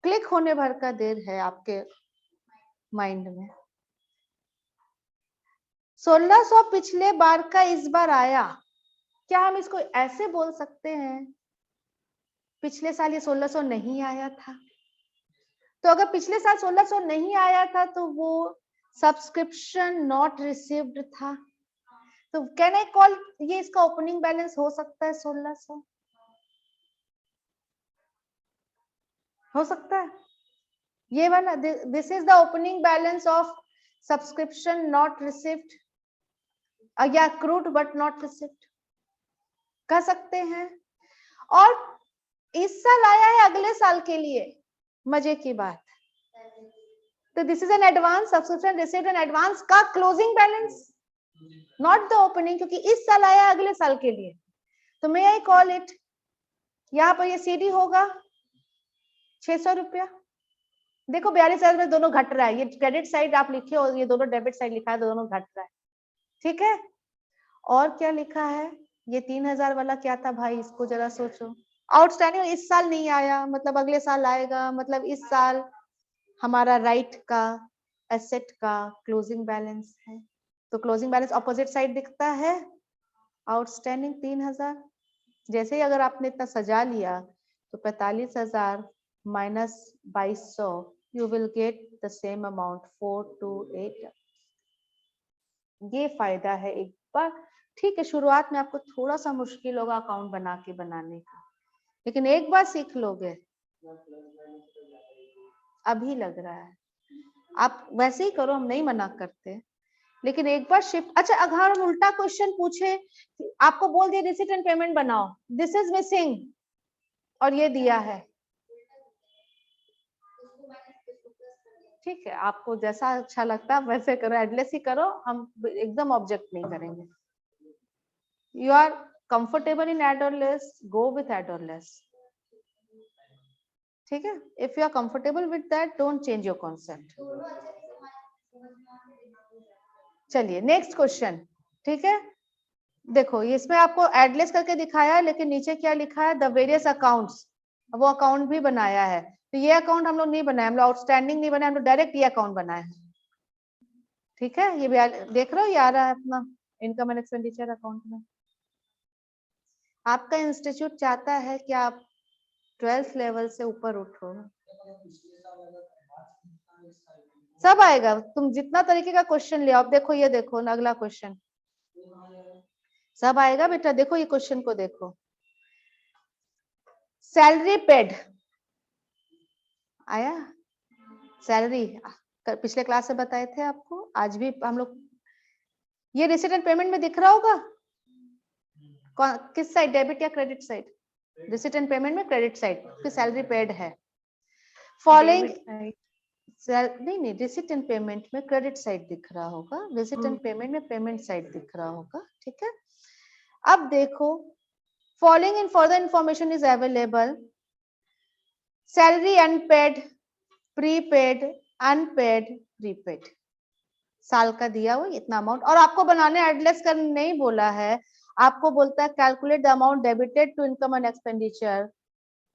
क्लिक होने भर का देर है आपके माइंड में। 1,600 पिछले बार का इस बार आया। क्या हम इसको ऐसे बोल सकते हैं पिछले साल ये 1,600 नहीं आया था? तो अगर पिछले साल 1,600 नहीं आया था तो वो सब्सक्रिप्शन नॉट रिसीव्ड था। तो कैन आई कॉल ये इसका ओपनिंग बैलेंस हो सकता है 1,600? हो सकता है ये वाला, this is the opening balance of subscription not received या accrued बट नॉट रिसीव्ड, कह सकते हैं। और इस साल आया है अगले साल के लिए, मजे की बात। तो this is an advance subscription received an advance का closing balance, not the opening, क्योंकि इस साल आया है अगले साल के लिए। तो मे आई कॉल इट, यहाँ पर ये सीडी होगा 600 रुपया। देखो 42,000 में दोनों घट रहा है, ये क्रेडिट साइड आप लिखे और ये दोनों डेबिट साइड लिखा है, दोनों घट रहा है। ठीक है, और क्या लिखा है? ये 3,000 वाला क्या था भाई, इसको जरा सोचो। आउटस्टैंडिंग इस साल नहीं आया, मतलब अगले साल आएगा, मतलब इस साल हमारा राइट का एसेट का क्लोजिंग बैलेंस है। तो क्लोजिंग बैलेंस ऑपोजिट साइड दिखता है, आउटस्टैंडिंग 3,000। जैसे ही अगर आपने इतना सजा लिया तो 45,000 minus 2,200, you will get the same amount 428। ये फायदा है एक बार। ठीक है, शुरुआत में आपको थोड़ा सा मुश्किल होगा अकाउंट बना के बनाने का, लेकिन एक बार सीख लोगे। अभी लग रहा है आप वैसे ही करो, हम नहीं मना करते, लेकिन एक बार शिफ्ट। अच्छा, अगर हम उल्टा क्वेश्चन पूछे, आपको बोल दिया रिसीट एंड पेमेंट बनाओ, दिस इज मिसिंग और ये दिया है, ठीक है, आपको जैसा अच्छा लगता है वैसे करो, एडलेस ही करो, हम एकदम ऑब्जेक्ट नहीं करेंगे। You are comfortable in add or less, go with add or less. ठीक है, if you are comfortable with that, don't change your concept. चलिए नेक्स्ट क्वेश्चन। ठीक है, देखो इसमें आपको एडलेस करके दिखाया है, लेकिन नीचे क्या लिखा है? द वेरियस अकाउंट्स, वो अकाउंट भी बनाया है। तो ये अकाउंट हम लोग नहीं बनाए, हम लोग आउटस्टैंडिंग नहीं बनाए, हम लोग डायरेक्ट ये अकाउंट बनाए हैं। ठीक है, ये भी देख रहे हो, ये आ रहा है अपना इनकम एंड एक्सपेंडिचर अकाउंट में। आपका इंस्टीट्यूट चाहता है कि आप 12th लेवल से ऊपर उठो, सब आएगा, तुम जितना तरीके का क्वेश्चन ले आओ। देखो ये देखो ना, अगला क्वेश्चन सब आएगा बेटा। देखो ये क्वेश्चन को देखो, सैलरी पेड आया, सैलरी पिछले क्लास से बताए थे आपको, आज भी हम लोग। ये रिसीट एंड पेमेंट में दिख रहा होगा, किस साइड, डेबिट या credit side? Receipt and payment में क्रेडिट साइड की सैलरी पेड है। फॉलोइंग नहीं, रिसीट एंड पेमेंट में क्रेडिट साइड दिख रहा होगा, रिसीट एंड पेमेंट में पेमेंट साइड दिख रहा होगा। ठीक है, अब देखो, following in further information is available, salary unpaid, prepaid, unpaid, prepaid, साल का दिया हुआ इतना अमाउंट। और आपको बनाने एडलेस कर नहीं बोला है, आपको बोलता है calculate the amount debited to income and expenditure,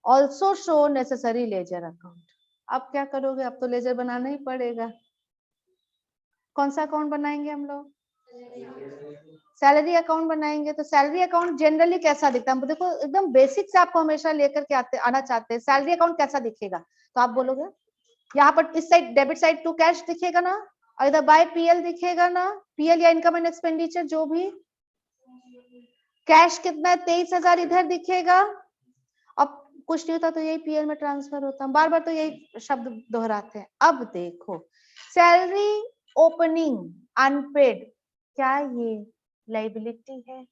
also show necessary ledger account. अब क्या करोगे? अब तो लेजर बनाना ही पड़ेगा। कौन सा अकाउंट बनाएंगे हम लोग? सैलरी अकाउंट बनाएंगे। तो सैलरी अकाउंट जनरली कैसा दिखता है? देखो एकदम बेसिक से आपको हमेशा लेकर के आना चाहते हैं। सैलरी अकाउंट कैसा दिखेगा? तो आप बोलोगे यहाँ पर इस side debit side to cash दिखेगा ना, और इधर बाय पीएल दिखेगा ना, पीएल या इनकम एंड एक्सपेंडिचर जो भी। कैश कितना है? 23,000 इधर दिखेगा, और कुछ नहीं होता तो यही पीएल में ट्रांसफर होता, बार बार तो यही शब्द दोहराते हैं। अब देखो सैलरी ओपनिंग अनपेड, क्या ये लाइबिलिटी है?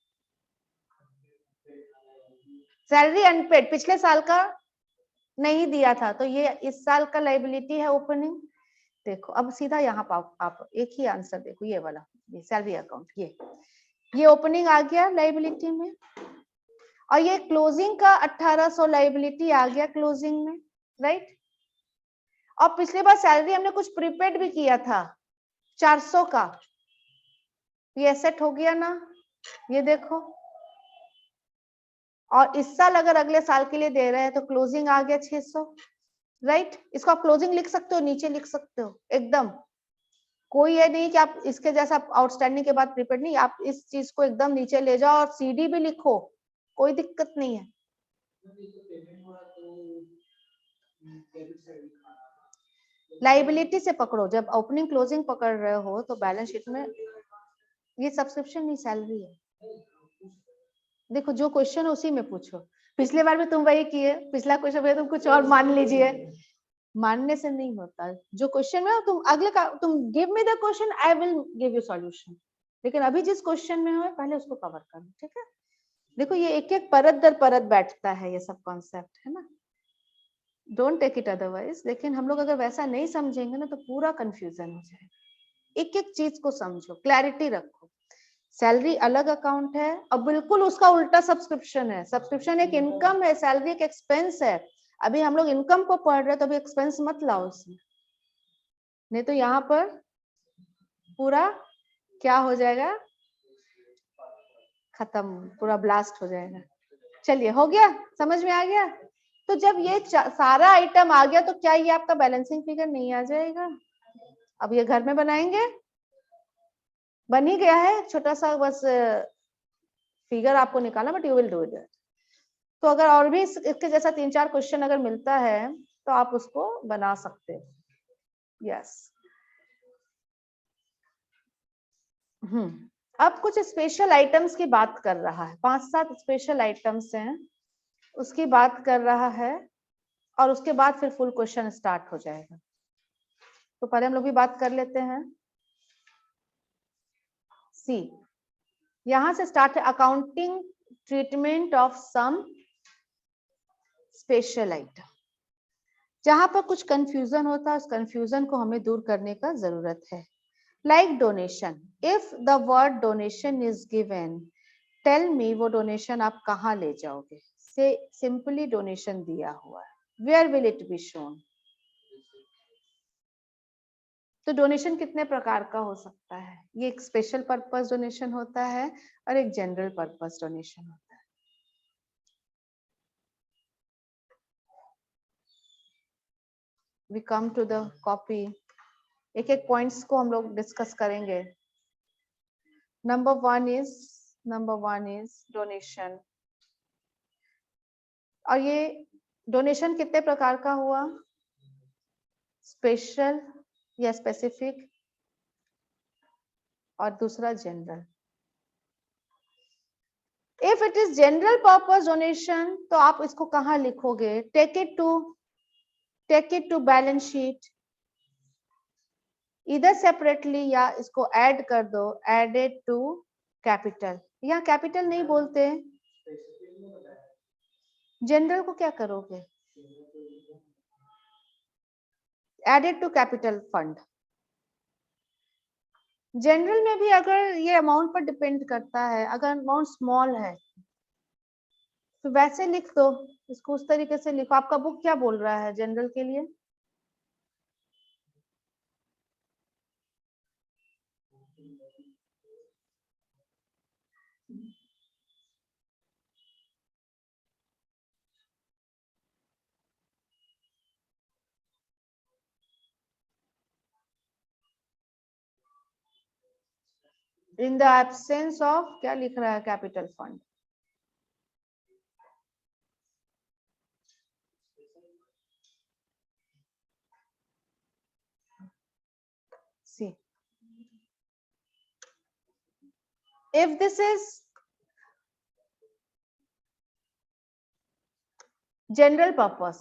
सैलरी अनपेड पिछले साल का नहीं दिया था तो ये इस साल का लाइबिलिटी है ओपनिंग। देखो अब सीधा यहाँ पर आप एक ही आंसर देखो, ये वाला, ये सैलरी अकाउंट, ये ओपनिंग आ गया लाइबिलिटी में, और ये क्लोजिंग का 1800 लाइबिलिटी आ गया क्लोजिंग में, राइट। और पिछली बार सैलरी हमने कुछ प्रीपेड भी किया था 400 का, ये एसेट हो गया ना, ये देखो। और इस साल अगर अगले साल के लिए दे रहे हैं तो क्लोजिंग आ गया 600, राइट। इसको आप क्लोजिंग लिख सकते हो, नीचे लिख सकते हो एकदम, कोई ये नहीं कि आप इसके जैसा आउटस्टैंडिंग के बाद प्रीपेड नहीं, आप इस चीज को एकदम नीचे ले जाओ और सीडी भी लिखो, कोई दिक्कत नहीं है। लाइबिलिटी से पकड़ो, जब ओपनिंग क्लोजिंग पकड़ रहे हो तो बैलेंस शीट में ये सब्सक्रिप्शन नहीं सैलरी है। देखो जो क्वेश्चन है उसी में पूछो, पिछले बार भी तुम वही किए, पिछला क्वेश्चन में तुम कुछ और मान लीजिए, मानने से नहीं होता। जो क्वेश्चन में तुम अगले का तुम give me the question, I will give you solution, लेकिन अभी जिस क्वेश्चन में हो पहले उसको कवर करो, ठीक है। देखो ये एक एक परत दर परत बैठता है ये सब कॉन्सेप्ट, है ना, डोंट टेक इट अदरवाइज। लेकिन हम लोग अगर वैसा नहीं समझेंगे ना तो पूरा कंफ्यूजन हो जाएगा। एक एक चीज को समझो, क्लैरिटी रखो। सैलरी अलग अकाउंट है और बिल्कुल उसका उल्टा सब्सक्रिप्शन है। सब्सक्रिप्शन एक इनकम है, सैलरी एक एक्सपेंस है। अभी हम लोग इनकम को पढ़ रहे हैं तो अभी एक्सपेंस मत लाओ उसमें, नहीं तो यहाँ पर पूरा क्या हो जाएगा, खत्म, पूरा ब्लास्ट हो जाएगा। चलिए हो गया, समझ में आ गया। तो जब ये सारा आइटम आ गया तो क्या ये आपका बैलेंसिंग फिगर नहीं आ जाएगा? अब ये घर में बनाएंगे, बन ही गया है छोटा सा बस फिगर आपको निकालना, but you will do it. तो अगर और भी इसके जैसा 3-4 क्वेश्चन अगर मिलता है तो आप उसको बना सकते हो। यस अब कुछ स्पेशल आइटम्स की बात कर रहा है, 5-7 स्पेशल आइटम्स हैं उसकी बात कर रहा है, और उसके बाद फिर फुल क्वेश्चन स्टार्ट हो जाएगा। तो पहले हम लोग भी बात कर लेते हैं। सी यहां से स्टार्ट है, accounting treatment of some special item. जहां पर कुछ कंफ्यूजन होता है उस कंफ्यूजन को हमें दूर करने का जरूरत है। Like donation, if the word donation is given, tell me वो डोनेशन आप कहाँ ले जाओगे? से सिंपली डोनेशन दिया हुआ है, where will it be shown? तो डोनेशन कितने प्रकार का हो सकता है? ये एक स्पेशल पर्पस डोनेशन होता है और एक जनरल पर्पस डोनेशन होता है। We come to the copy, एक एक पॉइंट्स को हम लोग डिस्कस करेंगे। Number one is donation. और ये डोनेशन कितने प्रकार का हुआ? स्पेशल या स्पेसिफिक, और दूसरा general. If it is general purpose donation तो आप इसको कहाँ लिखोगे? Take it to balance sheet, इधर सेपरेटली या इसको ऐड कर दो, एडेड टू कैपिटल। यहाँ कैपिटल नहीं बोलते, जनरल को क्या करोगे? Added to capital fund. General में भी अगर ये अमाउंट पर डिपेंड करता है, अगर अमाउंट स्मॉल है तो वैसे लिख दो, इसको उस तरीके से लिखो। आपका बुक क्या बोल रहा है जनरल के लिए? इन द एब्सेंस ऑफ, क्या लिख रहा है? Capital fund. See if this is general purpose,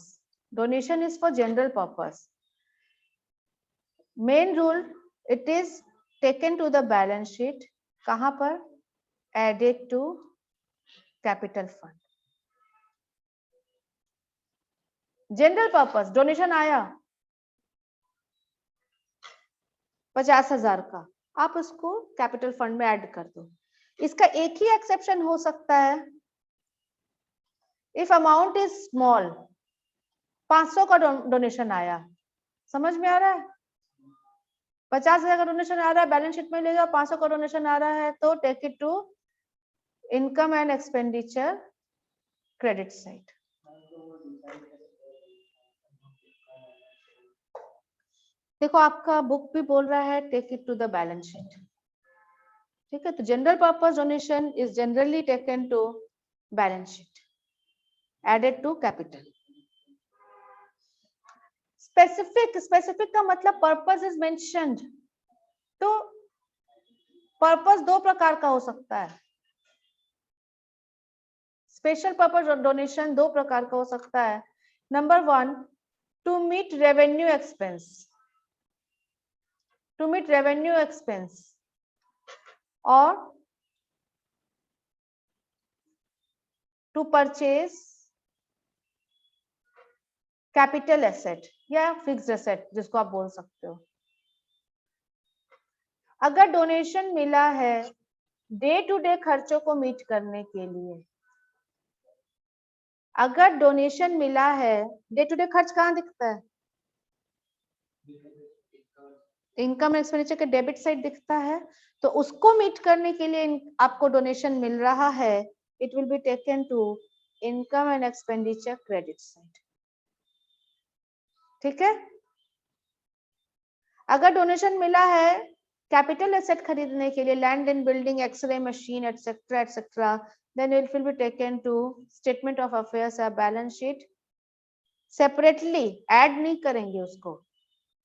donation is for general purpose. Main rule, it is taken to the balance sheet. कहां पर? Added to capital fund. General purpose donation आया 50,000 का, आप उसको कैपिटल फंड में add कर दो. इसका एक ही एक्सेप्शन हो सकता है, इफ अमाउंट इज स्मॉल. 500 का डोनेशन आया, समझ में आ रहा है? 50,000 का डोनेशन आ रहा है, बैलेंस शीट में ले जाओ. 500 का डोनेशन आ रहा है तो take it to income and expenditure credit side. देखो आपका बुक भी बोल रहा है take it to the balance sheet. ठीक है, तो general purpose donation is generally taken to balance sheet, added to capital. Specific का मतलब पर्पस इज मेंशन्ड. तो पर्पस दो प्रकार का हो सकता है. स्पेशल पर्पस डोनेशन दो प्रकार का हो सकता है. Number 1, to meet revenue expense. To meet revenue expense और टू परचेज कैपिटल एसेट या फिक्स्ड एसेट, जिसको आप बोल सकते हो. अगर डोनेशन मिला है डे टू डे खर्चों को मीट करने के लिए, अगर डोनेशन मिला है, डे टू डे खर्च कहाँ दिखता है? इनकम एक्सपेंडिचर के डेबिट साइड दिखता है. तो उसको मीट करने के लिए आपको डोनेशन मिल रहा है, it will be taken to income and expenditure credit side. ठीक है. अगर डोनेशन मिला है कैपिटल एसेट खरीदने के लिए, land and building, x-ray machine etcetera etcetera, then it will be taken to statement of affairs or balance sheet. Separately add नहीं करेंगे उसको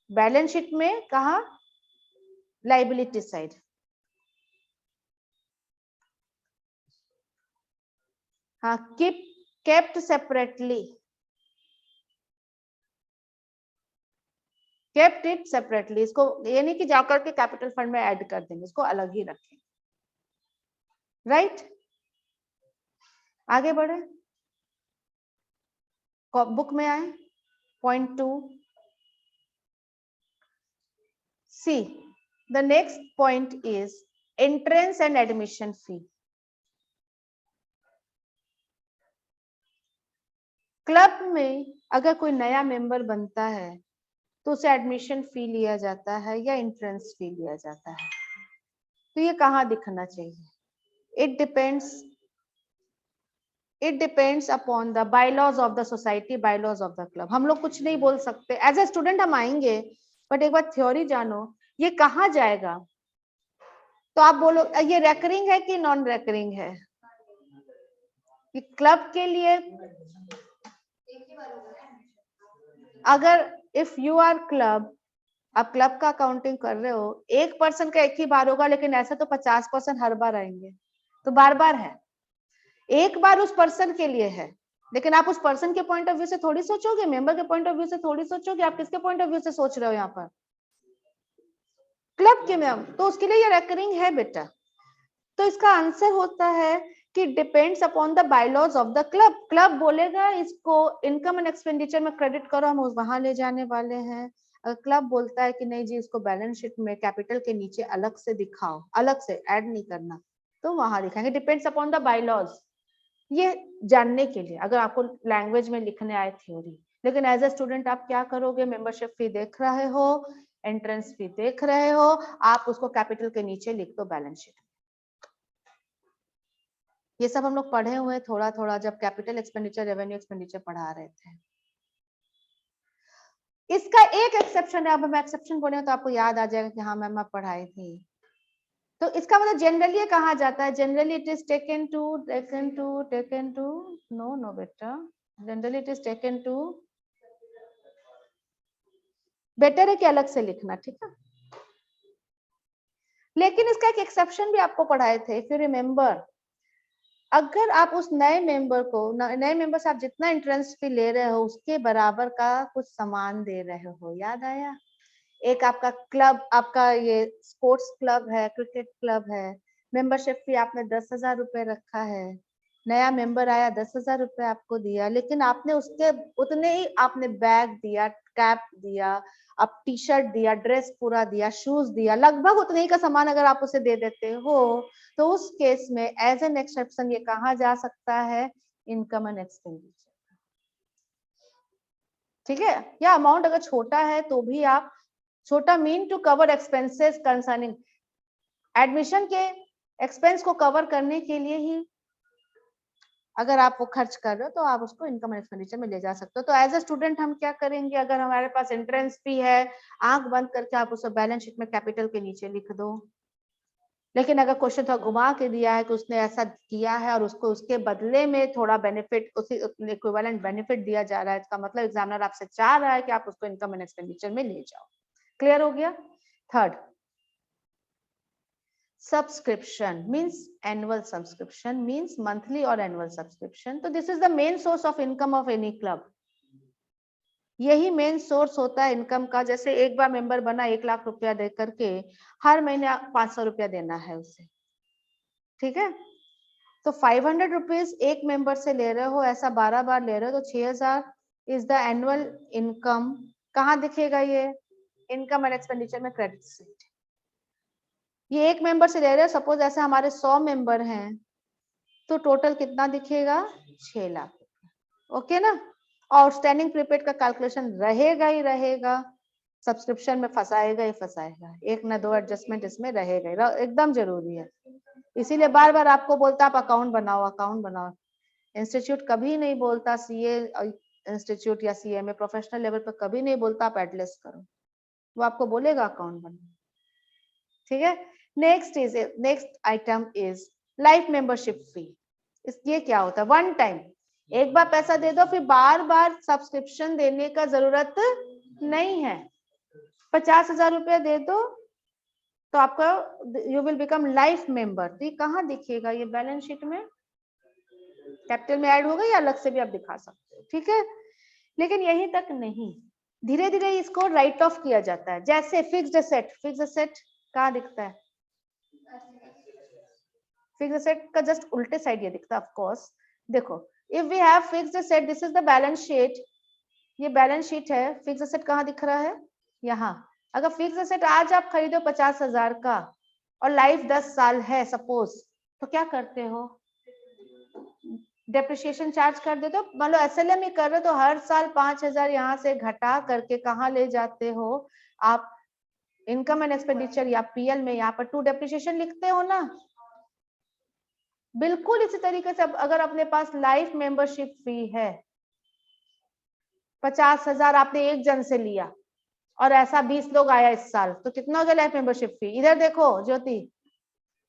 बैलेंस शीट में. कहा? Liability side. हाँ, kept separately, kept it separately. इसको ये नहीं कि जाकर के कैपिटल फंड में ऐड कर देंगे, इसको अलग ही रखें. राइट, आगे बढ़े, बुक में आए. Point 2. See the next point is entrance and admission fee. Club में अगर कोई नया मेंबर बनता है तो उसे एडमिशन फी लिया जाता है या एंट्रेंस फी लिया जाता है. तो ये कहाँ दिखना चाहिए? It depends upon the bylaws of the society, bylaws of the club. हम लोग कुछ नहीं बोल सकते. एज ए स्टूडेंट हम आएंगे, बट एक बार थ्योरी जानो, ये कहाँ जाएगा? तो आप बोलो ये रेकरिंग है कि नॉन रेकरिंग है? कि क्लब के लिए अगर इफ यू आर क्लब, आप क्लब का अकाउंटिंग कर रहे हो, 1% का एक ही बार होगा, लेकिन ऐसा तो 50% हर बार आएंगे, तो बार बार है. एक बार उस पर्सन के लिए है, लेकिन आप उस पर्सन के पॉइंट ऑफ व्यू से थोड़ी सोचोगे, मेंबर के पॉइंट ऑफ व्यू से थोड़ी सोचोगे. आप किसके पॉइंट ऑफ व्यू से सोच रहे हो यहाँ पर? क्लब के मैम. तो उसके लिए ये रेकरिंग है बेटा. तो इसका आंसर होता है कि depends upon the bylaws of the club. Club बोलेगा इसको इनकम एंड एक्सपेंडिचर में क्रेडिट करो, हम वहां ले जाने वाले हैं. अगर क्लब बोलता है कि नहीं जी, इसको बैलेंस शीट में कैपिटल के नीचे अलग से दिखाओ, अलग से ऐड नहीं करना, तो वहां दिखाएंगे. Depends upon the bylaws. ये जानने के लिए अगर आपको लैंग्वेज में लिखने आए थ्योरी. लेकिन एज ए स्टूडेंट आप क्या करोगे? मेंबरशिप फी देख रहे हो, एंट्रेंस फी देख रहे हो, आप उसको कैपिटल के नीचे लिख दो बैलेंस शीट. ये सब हम लोग पढ़े हुए थोड़ा थोड़ा जब कैपिटल एक्सपेंडिचर, रेवेन्यू एक्सपेंडिचर पढ़ा रहे थे. इसका एक एक्सेप्शन है. अब हम एक्सेप्शन बोले तो आपको याद आ जाएगा कि हाँ मैम आप पढ़ाई थी. तो इसका मतलब जनरली कहा जाता है, generally it is taken to no बेटा, generally it is taken to. Better है कि अलग से लिखना, ठीक है. लेकिन इसका एक एक्सेप्शन भी आपको पढ़ाए थे, इफ यू रिमेम्बर. अगर आप उस नए मेंबर को, नए मेंबर से आप जितना एंट्रेंस फी ले रहे हो उसके बराबर का कुछ सामान दे रहे हो, याद आया? एक आपका क्लब, आपका ये स्पोर्ट्स क्लब है, क्रिकेट क्लब है, मेंबरशिप फी आपने 10,000 रुपए रखा है, नया मेंबर आया 10,000 रुपए आपको दिया, लेकिन आपने उसके उतने ही आपने बैग दिया, कैप दिया, आप टी शर्ट दिया, ड्रेस पूरा दिया, शूज दिया, लगभग उतने ही का सामान अगर आप उसे दे देते हो तो उस केस में एज एन एक्सेप्शन ये कहा जा सकता है इनकम एंड एक्सपेंडिचर। ठीक है? या अमाउंट अगर छोटा है तो भी आप, छोटा mean to cover expenses concerning, admission के एक्सपेंस को कवर करने के लिए ही अगर आप वो खर्च कर रहे हो तो आप उसको इनकम एंड एक्सपेंडिचर में ले जा सकते हो। तो एज अ स्टूडेंट हम क्या करेंगे, अगर हमारे पास एंट्रेंस फी है, आंख बंद करके आप उसे बैलेंस शीट में कैपिटल के नीचे लिख दो। लेकिन अगर क्वेश्चन थोड़ा घुमा के दिया है कि उसने ऐसा किया है और उसको उसके बदले में थोड़ा बेनिफिट, उसी इक्विवेलेंट बेनिफिट दिया जा रहा है, इसका मतलब एग्जामिनर आपसे चाह रहा है कि आप उसको इनकम एंड एक्सपेंडिचर में ले जाओ। क्लियर हो गया? Third, subscription means annual subscription means monthly or annual subscription. तो this is the main source of income of any club. यही मेन सोर्स होता है इनकम का। जैसे एक बार मेंबर बना 1 लाख रुपया दे करके हर महीने 500 रुपया देना है उसे, ठीक है? तो 500 रुपीज एक मेंबर से ले रहे हो, ऐसा 12 बार ले रहे हो तो 6000 इज द एनुअल इनकम। कहाँ दिखेगा ये? इनकम एंड एक्सपेंडिचर में क्रेडिट शीट। ये एक मेंबर से ले रहे हैं, सपोज ऐसे हमारे 100 मेंबर हैं तो टोटल कितना दिखेगा? 6 लाख। ओके ना? आउटस्टैंडिंग प्रीपेड का कैलकुलेशन रहेगा ही रहेगा, सब्सक्रिप्शन में फंसाएगा ही फंसाएगा, एक ना दो एडजस्टमेंट इसमें रहेगा, एकदम जरूरी है। इसीलिए बार बार आपको बोलता आप अकाउंट बनाओ, अकाउंट बनाओ। इंस्टीट्यूट कभी नहीं बोलता, सीए इंस्टीट्यूट या सीए में प्रोफेशनल लेवल पर कभी नहीं बोलता आप एडलेस करो, वो आपको बोलेगा अकाउंट बनाओ। ठीक है? Next item is life membership फी। ये क्या होता है? वन टाइम, एक बार पैसा दे दो, फिर बार बार सब्सक्रिप्शन देने का जरूरत नहीं है। 50,000 रुपया दे दो तो आपका you will become life member. तो ये कहाँ दिखेगा? ये बैलेंस शीट में कैपिटल में ऐड होगा या अलग से भी आप दिखा सकते हो, ठीक है? लेकिन यहीं तक नहीं, धीरे धीरे इसको राइट ऑफ किया जाता है। जैसे फिक्स्ड एसेट, फिक्स्ड एसेट कहाँ दिखता है? फिक्स्ड एसेट का जस्ट उल्टे साइड ये दिखता है। ऑफ कोर्स देखो, if we have fixed asset, this is the balance sheet, ये बैलेंस शीट है। फिक्स्ड एसेट कहाँ दिख रहा है? यहाँ। अगर फिक्स्ड एसेट आज आप खरीदो 50,000 का और लाइफ 10 साल है सपोज, तो क्या करते हो? डेप्रिसिएशन चार्ज कर देते हो। मान लो एसएलएम ही कर रहे हो तो हर साल 5,000 यहाँ से घटा करके कहाँ ले जाते हो आप? इनकम एंड एक्सपेंडिचर या पीएल में यहाँ पर टू डेप्रिसिएशन लिखते हो ना। बिल्कुल इसी तरीके से अगर अपने पास लाइफ मेंबरशिप फी है, 50,000 आपने एक जन से लिया और ऐसा 20 लोग आया इस साल, तो कितना हो गया लाइफ मेंबरशिप फी? इधर देखो ज्योति,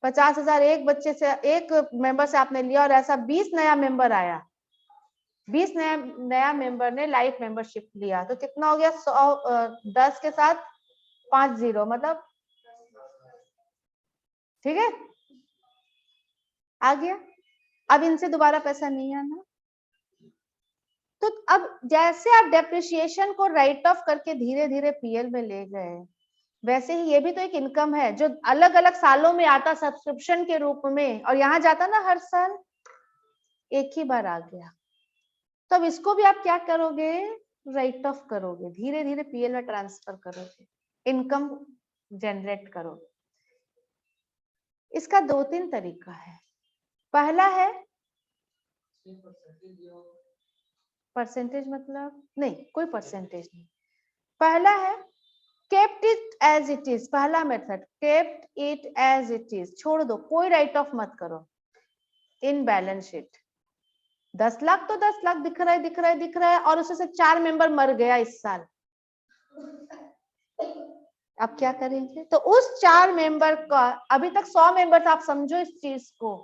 50,000 एक बच्चे से, एक मेंबर से आपने लिया और ऐसा 20 नया मेंबर आया, 20 नया मेंबर ने लाइफ मेंबरशिप लिया, तो कितना हो गया? 100, 10 के साथ 5 0, मतलब ठीक है, आ गया। अब इनसे दोबारा पैसा नहीं आना। तो अब जैसे आप डेप्रिसिएशन को राइट ऑफ करके धीरे धीरे पीएल में ले गए, वैसे ही ये भी तो एक इनकम है जो अलग अलग सालों में आता सब्सक्रिप्शन के रूप में, और यहाँ जाता ना हर साल, एक ही बार आ गया। तो अब इसको भी आप क्या करोगे? राइट ऑफ करोगे, धीरे धीरे पीएल में ट्रांसफर करोगे, इनकम जनरेट करोगे। इसका 2-3 तरीका है। पहला है परसेंटेज, मतलब नहीं, कोई परसेंटेज नहीं। पहला है kept it as it is, पहला method kept it as it is, छोड़ दो, कोई राइट ऑफ मत करो। इन बैलेंस शीट 10 लाख तो 10 लाख दिख रहा है, दिख रहा है, दिख रहा है, और उससे 4 मेंबर मर गया इस साल, अब क्या करेंगे? तो उस 4 मेंबर का, अभी तक 100 मेंबर था, आप समझो इस चीज को,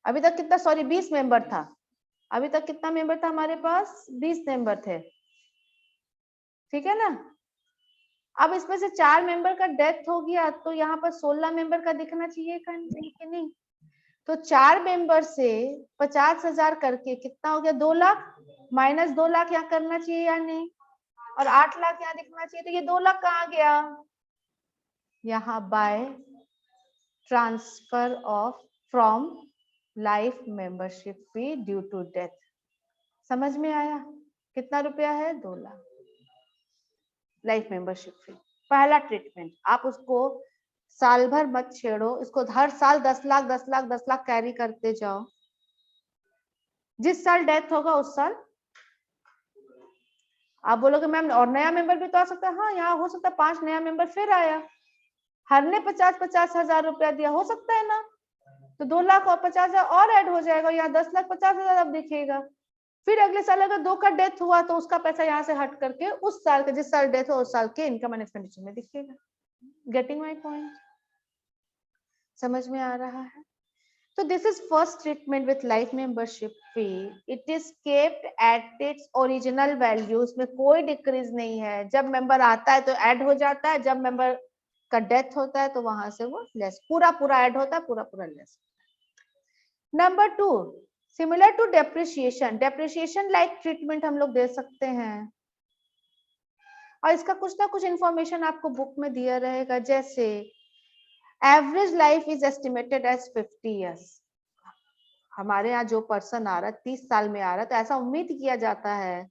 अभी तक कितना, सॉरी 20 मेंबर था, अभी तक कितना मेंबर था हमारे पास? 20 मेंबर थे, ठीक है ना? अब इसमें से 4 मेंबर का डेथ हो गया तो यहाँ पर 16 मेंबर का दिखना चाहिए कि नहीं? तो 4 मेंबर से 50,000 करके कितना हो गया, 2 लाख, माइनस 2 लाख यहाँ करना चाहिए या नहीं, और 8 लाख यहाँ दिखना चाहिए, तो ये 2 लाख कहाँ गया, यहाँ by transfer of from life membership fee due to death. समझ में आया, कितना रुपया है, 2 लाख लाइफ मेंबरशिप फी। पहला ट्रीटमेंट, आप उसको साल भर मत छेड़ो, इसको हर साल 10 लाख 10 लाख 10 लाख कैरी करते जाओ, जिस साल डेथ होगा उस साल। आप बोलोगे मैम और नया मेंबर भी तो आ सकता है, हाँ यहाँ हो सकता है 5 नया मेंबर फिर आया, हर ने 50,000 रुपया दिया, हो सकता है ना, तो 2 लाख और 50,000 और ऐड हो जाएगा, यहाँ 10 लाख 50,000 अब दिखेगा। फिर अगले साल अगर 2 का डेथ हुआ तो उसका पैसा यहाँ से हट करके उस साल के, जिस साल डेथ हो उस साल के इनकम एंड एक्सपेंडिचर में दिखेगा। गेटिंग माय पॉइंट, समझ में आ रहा है। So this is first treatment with life membership fee. It is kept at its original value. इसमें कोई डिक्रीज नहीं है, जब मेंबर आता है तो ऐड हो जाता है, जब मेंबर का डेथ होता है तो वहां से वो लेस, पूरा पूरा ऐड होता है, पूरा पूरा less. Number 2, similar to depreciation, depreciation like treatment हम लोग दे सकते हैं, और इसका कुछ ना कुछ इंफॉर्मेशन आपको बुक में दिया रहेगा, जैसे average life is estimated as 50 years। हमारे यहाँ जो पर्सन आ रहा है 30 साल में आ रहा है, तो ऐसा उम्मीद किया जाता है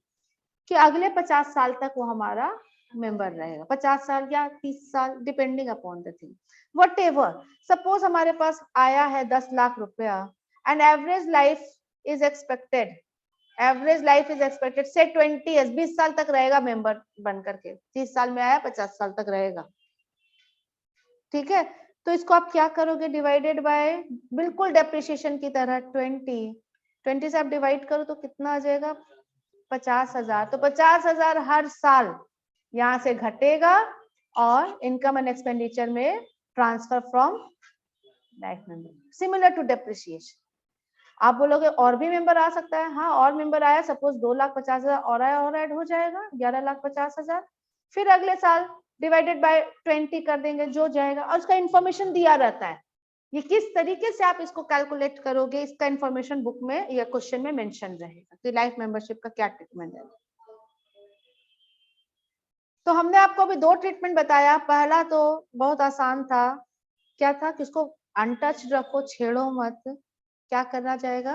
कि अगले 50 साल तक वो हमारा मेंबर रहेगा, 50 साल या 30 साल depending upon the thing, what ever. Suppose हमारे पास आया है 10 लाख रुपया and average life is expected, average life is expected से 20 years, 20 साल तक रहेगा मेंबर बन करके, 30 साल में आया 50 साल तक रहेगा, ठीक है। तो इसको आप क्या करोगे, डिवाइडेड बाय, बिल्कुल डेप्रिसिएशन की तरह 20 से आप डिवाइड करो तो कितना आ जाएगा, 50,000। तो 50,000 हर साल यहाँ से घटेगा और इनकम एंड एक्सपेंडिचर में transfer from life member, similar to depreciation. आप बोलोगे और भी मेंबर आ सकता है, हाँ और मेंबर आया, सपोज 2,50,000 और आया, और ऐड हो जाएगा 11,50,000, फिर अगले साल डिवाइडेड बाय 20 कर देंगे जो जाएगा, और उसका इंफॉर्मेशन दिया रहता है, ये किस तरीके से आप इसको कैलकुलेट करोगे इसका इंफॉर्मेशन बुक में या क्वेश्चन में मेंशन रहेगा कि लाइफ मेंबरशिप का क्या ट्रीटमेंट है। तो हमने आपको अभी 2 ट्रीटमेंट बताया, पहला तो बहुत आसान था, क्या था कि उसको अनटच रखो, छेड़ो मत, क्या करना जाएगा,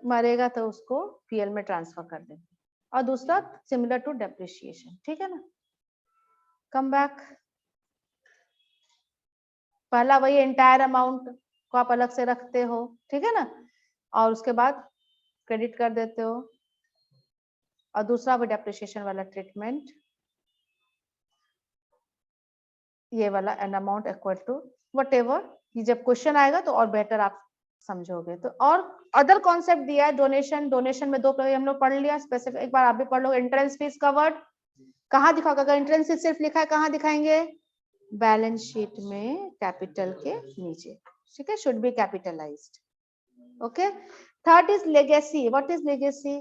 मरेगा तो उसको पीएल में ट्रांसफर कर देंगे, और दूसरा सिमिलर टू डेप्रिसिएशन, ठीक है ना। कम बैक, पहला वही एंटायर अमाउंट को आप अलग से रखते हो, ठीक है ना, और उसके बाद क्रेडिट कर देते हो, और दूसरा वो डेप्रिसिएशन वाला ट्रीटमेंट, ये वाला an amount equal to whatever, ये जब क्वेश्चन आएगा तो और बेटर आप समझोगे। तो और अदर कॉन्सेप्ट दिया है, डोनेशन, डोनेशन में 2 हम लोग पढ़ लिया, स्पेसिफिक एक बार आप भी पढ़ लो। एंट्रेंस फीस कवर्ड, कहाँ दिखाओगे, अगर एंट्रेंस फीस सिर्फ लिखा है कहाँ दिखाएंगे, बैलेंस शीट में कैपिटल के नीचे, ठीक है, should be capitalized, okay. Third is legacy, what is legacy,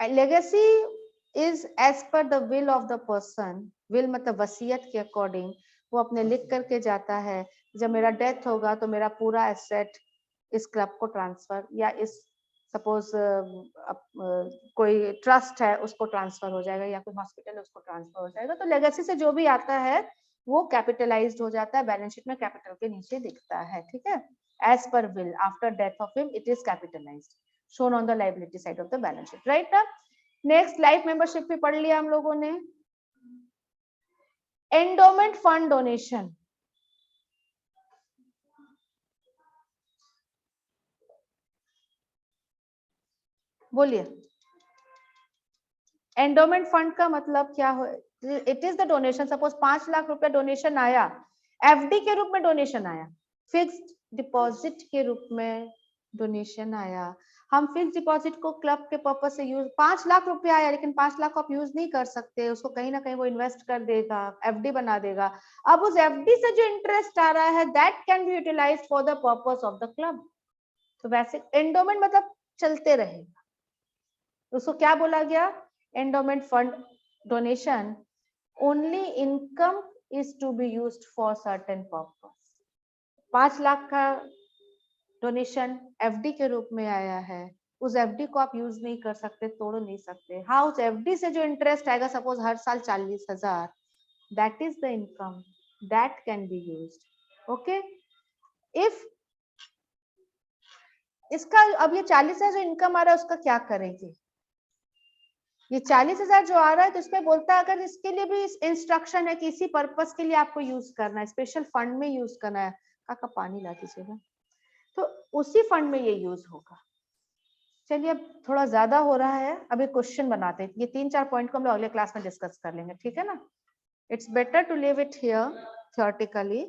legacy is as per the will of the person, will मतलब वसीयत के अकॉर्डिंग वो अपने लिख करके जाता है, जब मेरा डेथ होगा तो मेरा पूरा एसेट इस क्लब को ट्रांसफर, या इस सपोज कोई ट्रस्ट है उसको ट्रांसफर हो जाएगा, या कोई हॉस्पिटल है उसको ट्रांसफर हो जाएगा। तो लेगेसी से जो भी आता है वो कैपिटलाइज्ड हो जाता है, बैलेंस शीट में कैपिटल के नीचे दिखता है, ठीक है। As per will after death of him it is capitalized, shown on the liability side of the balance sheet, right ना। नेक्स्ट लाइफ मेंबरशिप भी पढ़ लिया हम लोगों ने। एंडोमेंट फंड डोनेशन, बोलिए, एंडोमेंट फंड का मतलब क्या हो, it is the donation, suppose 5 lakh रुपया डोनेशन आया, एफडी के रूप में डोनेशन आया, फिक्स्ड डिपॉजिट के रूप में डोनेशन आया, हम फिक्स डिपॉजिट को क्लब के पर्पस से यूज, 5 लाख रुपया आया लेकिन 5 लाख को आप यूज नहीं कर सकते, उसको कहीं ना कहीं वो इन्वेस्ट कर देगा, एफडी बना देगा, अब उस एफडी से जो इंटरेस्ट आ रहा है that can be utilized for the purpose of the club. तो वैसे एंडोमेंट मतलब चलते रहेगा, उसको क्या बोला गया, endowment fund donation only income is to be used for certain purpose. 5 lakh का डोनेशन एफडी के रूप में आया है, उस एफडी को आप यूज नहीं कर सकते, तोड़ नहीं सकते। हाँ, उस एफडी से जो इंटरेस्ट आएगा सपोज हर साल 40,000, that is the income that can be used. Okay, if इसका अब ये 40,000 जो इनकम आ रहा है उसका क्या करेंगे? ये 40,000 जो आ रहा है तो इसमें बोलता है अगर इसके लिए भी इंस्ट्रक्शन है कि इसी पर्पस के लिए आपको यूज करना है, स्पेशल फंड में यूज करना है, काका पानी ला दीजिएगा, तो उसी फंड में ये यूज होगा। चलिए अब थोड़ा ज्यादा हो रहा है, अभी क्वेश्चन बनाते हैं। ये 3-4 पॉइंट को हम लोग अगले क्लास में डिस्कस कर लेंगे, ठीक है ना? It's better to leave it here theoretically,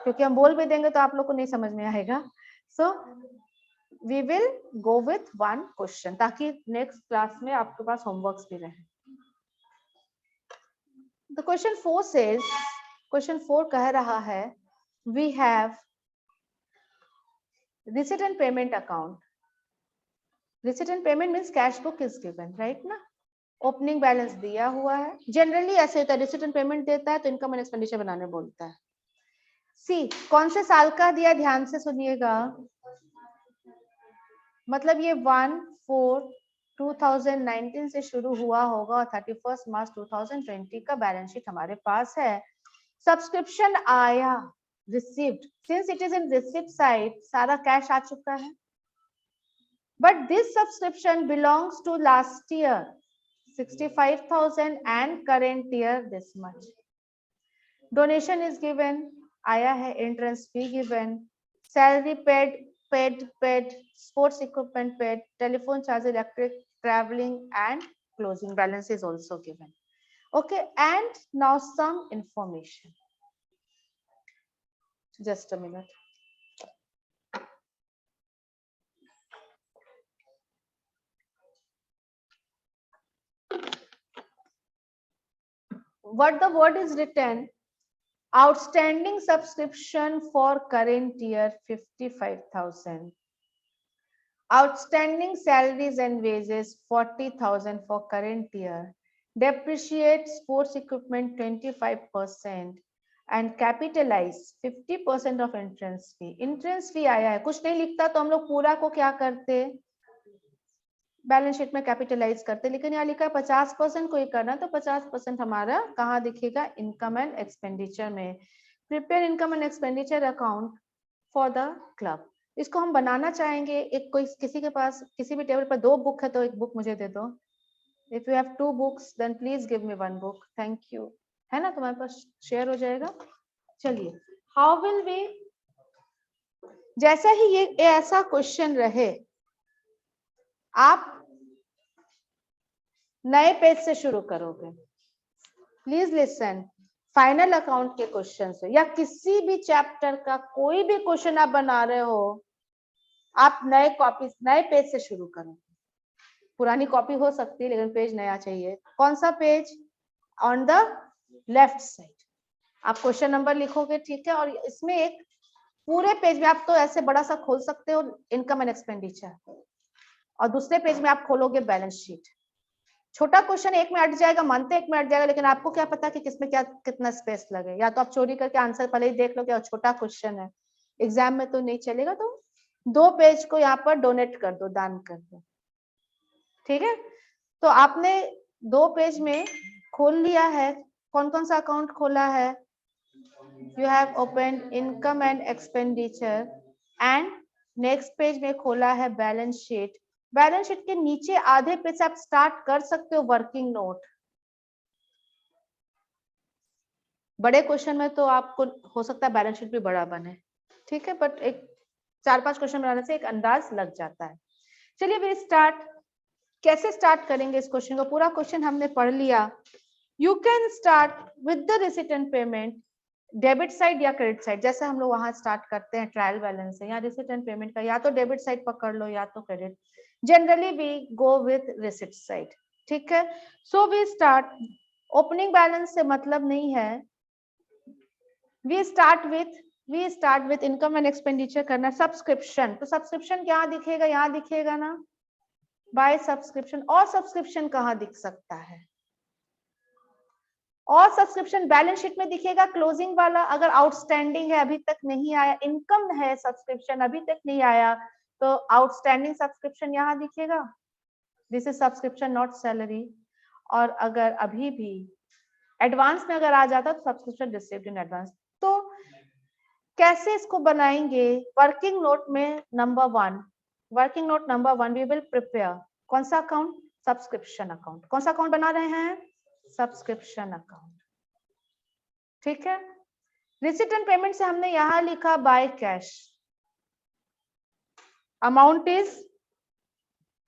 क्योंकि हम बोल भी देंगे तो आप लोग को नहीं समझ में आएगा। So we will go with one question, ताकि नेक्स्ट क्लास में आपके पास होमवर्क्स भी रहे। द क्वेश्चन 4 सेज, क्वेश्चन 4 कह रहा है we have receipt and payment account. Receipt and payment means cash book is given, right ना? ओपनिंग बैलेंस दिया हुआ है, जनरली ऐसे होता है, रिसीट एंड पेमेंट देता है तो इनकम एंड एक्सपेंडिचर बनाने बोलता है। सी, कौन से साल का दिया, ध्यान से सुनिएगा, मतलब ये 1/4/2019 से शुरू हुआ होगा और 31 मार्च 2020 का बैलेंस शीट हमारे पास है। सब्सक्रिप्शन आया, received, since it is in receipt side, सारा कैश आ चुका है, but this subscription belongs to last year 65,000 and current year this much. Donation is given, आया है, entrance fee given, salary paid, sports equipment paid, telephone charge, electric, traveling and closing balance is also given. Okay, and now some information. Just a minute. What the word is written? Outstanding subscription for current year 55,000. Outstanding salaries and wages 40,000 for current year. Depreciate sports equipment 25%. And capitalize 50% of entrance fee. Entrance fee आया है, कुछ नहीं लिखता तो हम लोग पूरा को क्या करते, बैलेंस शीट में कैपिटलाइज करते, लेकिन यहाँ लिखा है 50% को ही करना, तो 50% हमारा कहाँ दिखेगा, इनकम एंड एक्सपेंडिचर में। Prepare income and expenditure account for the club, इसको हम बनाना चाहेंगे। एक कोई किसी के पास किसी भी टेबल पर 2 बुक है तो एक बुक मुझे दे दो। If you have 2 books then please give me 1 book, thank you, है ना, तुम्हारे पास शेयर हो जाएगा। चलिए, हाउ विल वी, जैसा ही ये ऐसा क्वेश्चन रहे, आप नए पेज से शुरू करोगे। प्लीज लिसन, फाइनल अकाउंट के क्वेश्चन से या किसी भी चैप्टर का कोई भी क्वेश्चन आप बना रहे हो, आप नए कॉपी, नए पेज से शुरू करोगे। पुरानी कॉपी हो सकती है लेकिन पेज नया चाहिए। कौन सा page? On the left side आप क्वेश्चन नंबर लिखोगे, ठीक है, और इसमें एक पूरे पेज में आप तो ऐसे बड़ा सा खोल सकते हो इनकम एंड एक्सपेंडिचर, और दूसरे पेज में आप खोलोगे बैलेंस शीट। छोटा क्वेश्चन एक में अट जाएगा, मानते एक में अट जाएगा, लेकिन आपको क्या पता कि किसमें क्या कितना स्पेस लगे, या तो आप चोरी करके आंसर पहले ही देख लो कि छोटा क्वेश्चन है, एग्जाम में तो नहीं चलेगा, तो 2 पेज को यहाँ पर डोनेट कर दो, दान कर दो, ठीक है। तो आपने 2 पेज में खोल लिया है, कौन कौन सा अकाउंट खोला है? You have opened income and expenditure and next page में खोला है बैलेंस शीट। बैलेंस शीट के नीचे आधे पेज से आप स्टार्ट कर सकते हो वर्किंग नोट। बड़े क्वेश्चन में तो आपको हो सकता है बैलेंस शीट भी बड़ा बने, ठीक है, बट एक 4-5 क्वेश्चन बनाने से एक अंदाज लग जाता है। चलिए वी स्टार्ट। कैसे स्टार्ट करेंगे इस क्वेश्चन को? पूरा क्वेश्चन हमने पढ़ लिया। You can start with the receipt and payment, debit side या क्रेडिट साइड, जैसे हम लोग वहां स्टार्ट करते हैं ट्रायल बैलेंस से, या रिसीट एंड पेमेंट का या तो डेबिट साइड पकड़ लो या तो credit. Generally we go with receipt side, ठीक है। So we start, opening balance से मतलब नहीं है, we start with income and expenditure करना। सब्सक्रिप्शन, तो सब्सक्रिप्शन क्या दिखेगा, यहाँ दिखेगा ना, बाय सब्सक्रिप्शन। और सब्सक्रिप्शन कहाँ दिख सकता है? और सब्सक्रिप्शन बैलेंस शीट में दिखेगा क्लोजिंग वाला, अगर आउटस्टैंडिंग है अभी तक नहीं आया, इनकम है सब्सक्रिप्शन अभी तक नहीं आया, तो आउटस्टैंडिंग सब्सक्रिप्शन यहाँ दिखेगा, this is subscription not salary. और अगर अभी भी एडवांस में अगर आ जाता तो सब्सक्रिप्शन रिसीव्ड इन एडवांस। तो कैसे इसको बनाएंगे? वर्किंग नोट में number 1, working note number 1 we will prepare कौन सा अकाउंट? Subscription account. कौन सा अकाउंट बना रहे हैं? Subscription account. ठीक है। रिसीट एंड पेमेंट से हमने यहां लिखा बाय कैश, अमाउंट इज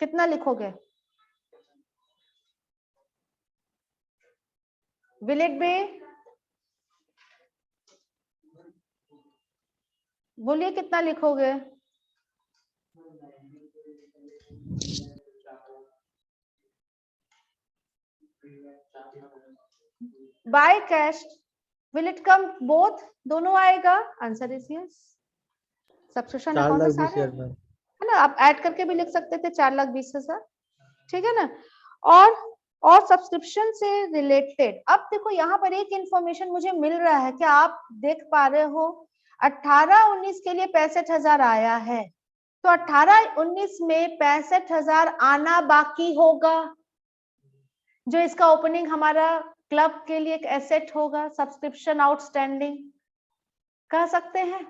कितना लिखोगे? विल इट बी, बोलिए कितना लिखोगे? By cash will it come both, दोनों आएगा? Answer is yes. Subscription account में सारे है ना, आप ऐड करके भी लिख सकते थे 4,20,000, ठीक है ना। और सब्सक्रिप्शन से रिलेटेड अब देखो यहाँ पर एक इंफॉर्मेशन मुझे मिल रहा है, क्या आप देख पा रहे हो? 18-19 के लिए 65,000 आया है, तो 18-19 में 65,000 आना बाकी होगा, जो इसका ओपनिंग हमारा क्लब के लिए एक एसेट होगा, सब्सक्रिप्शन आउटस्टैंडिंग कह सकते हैं।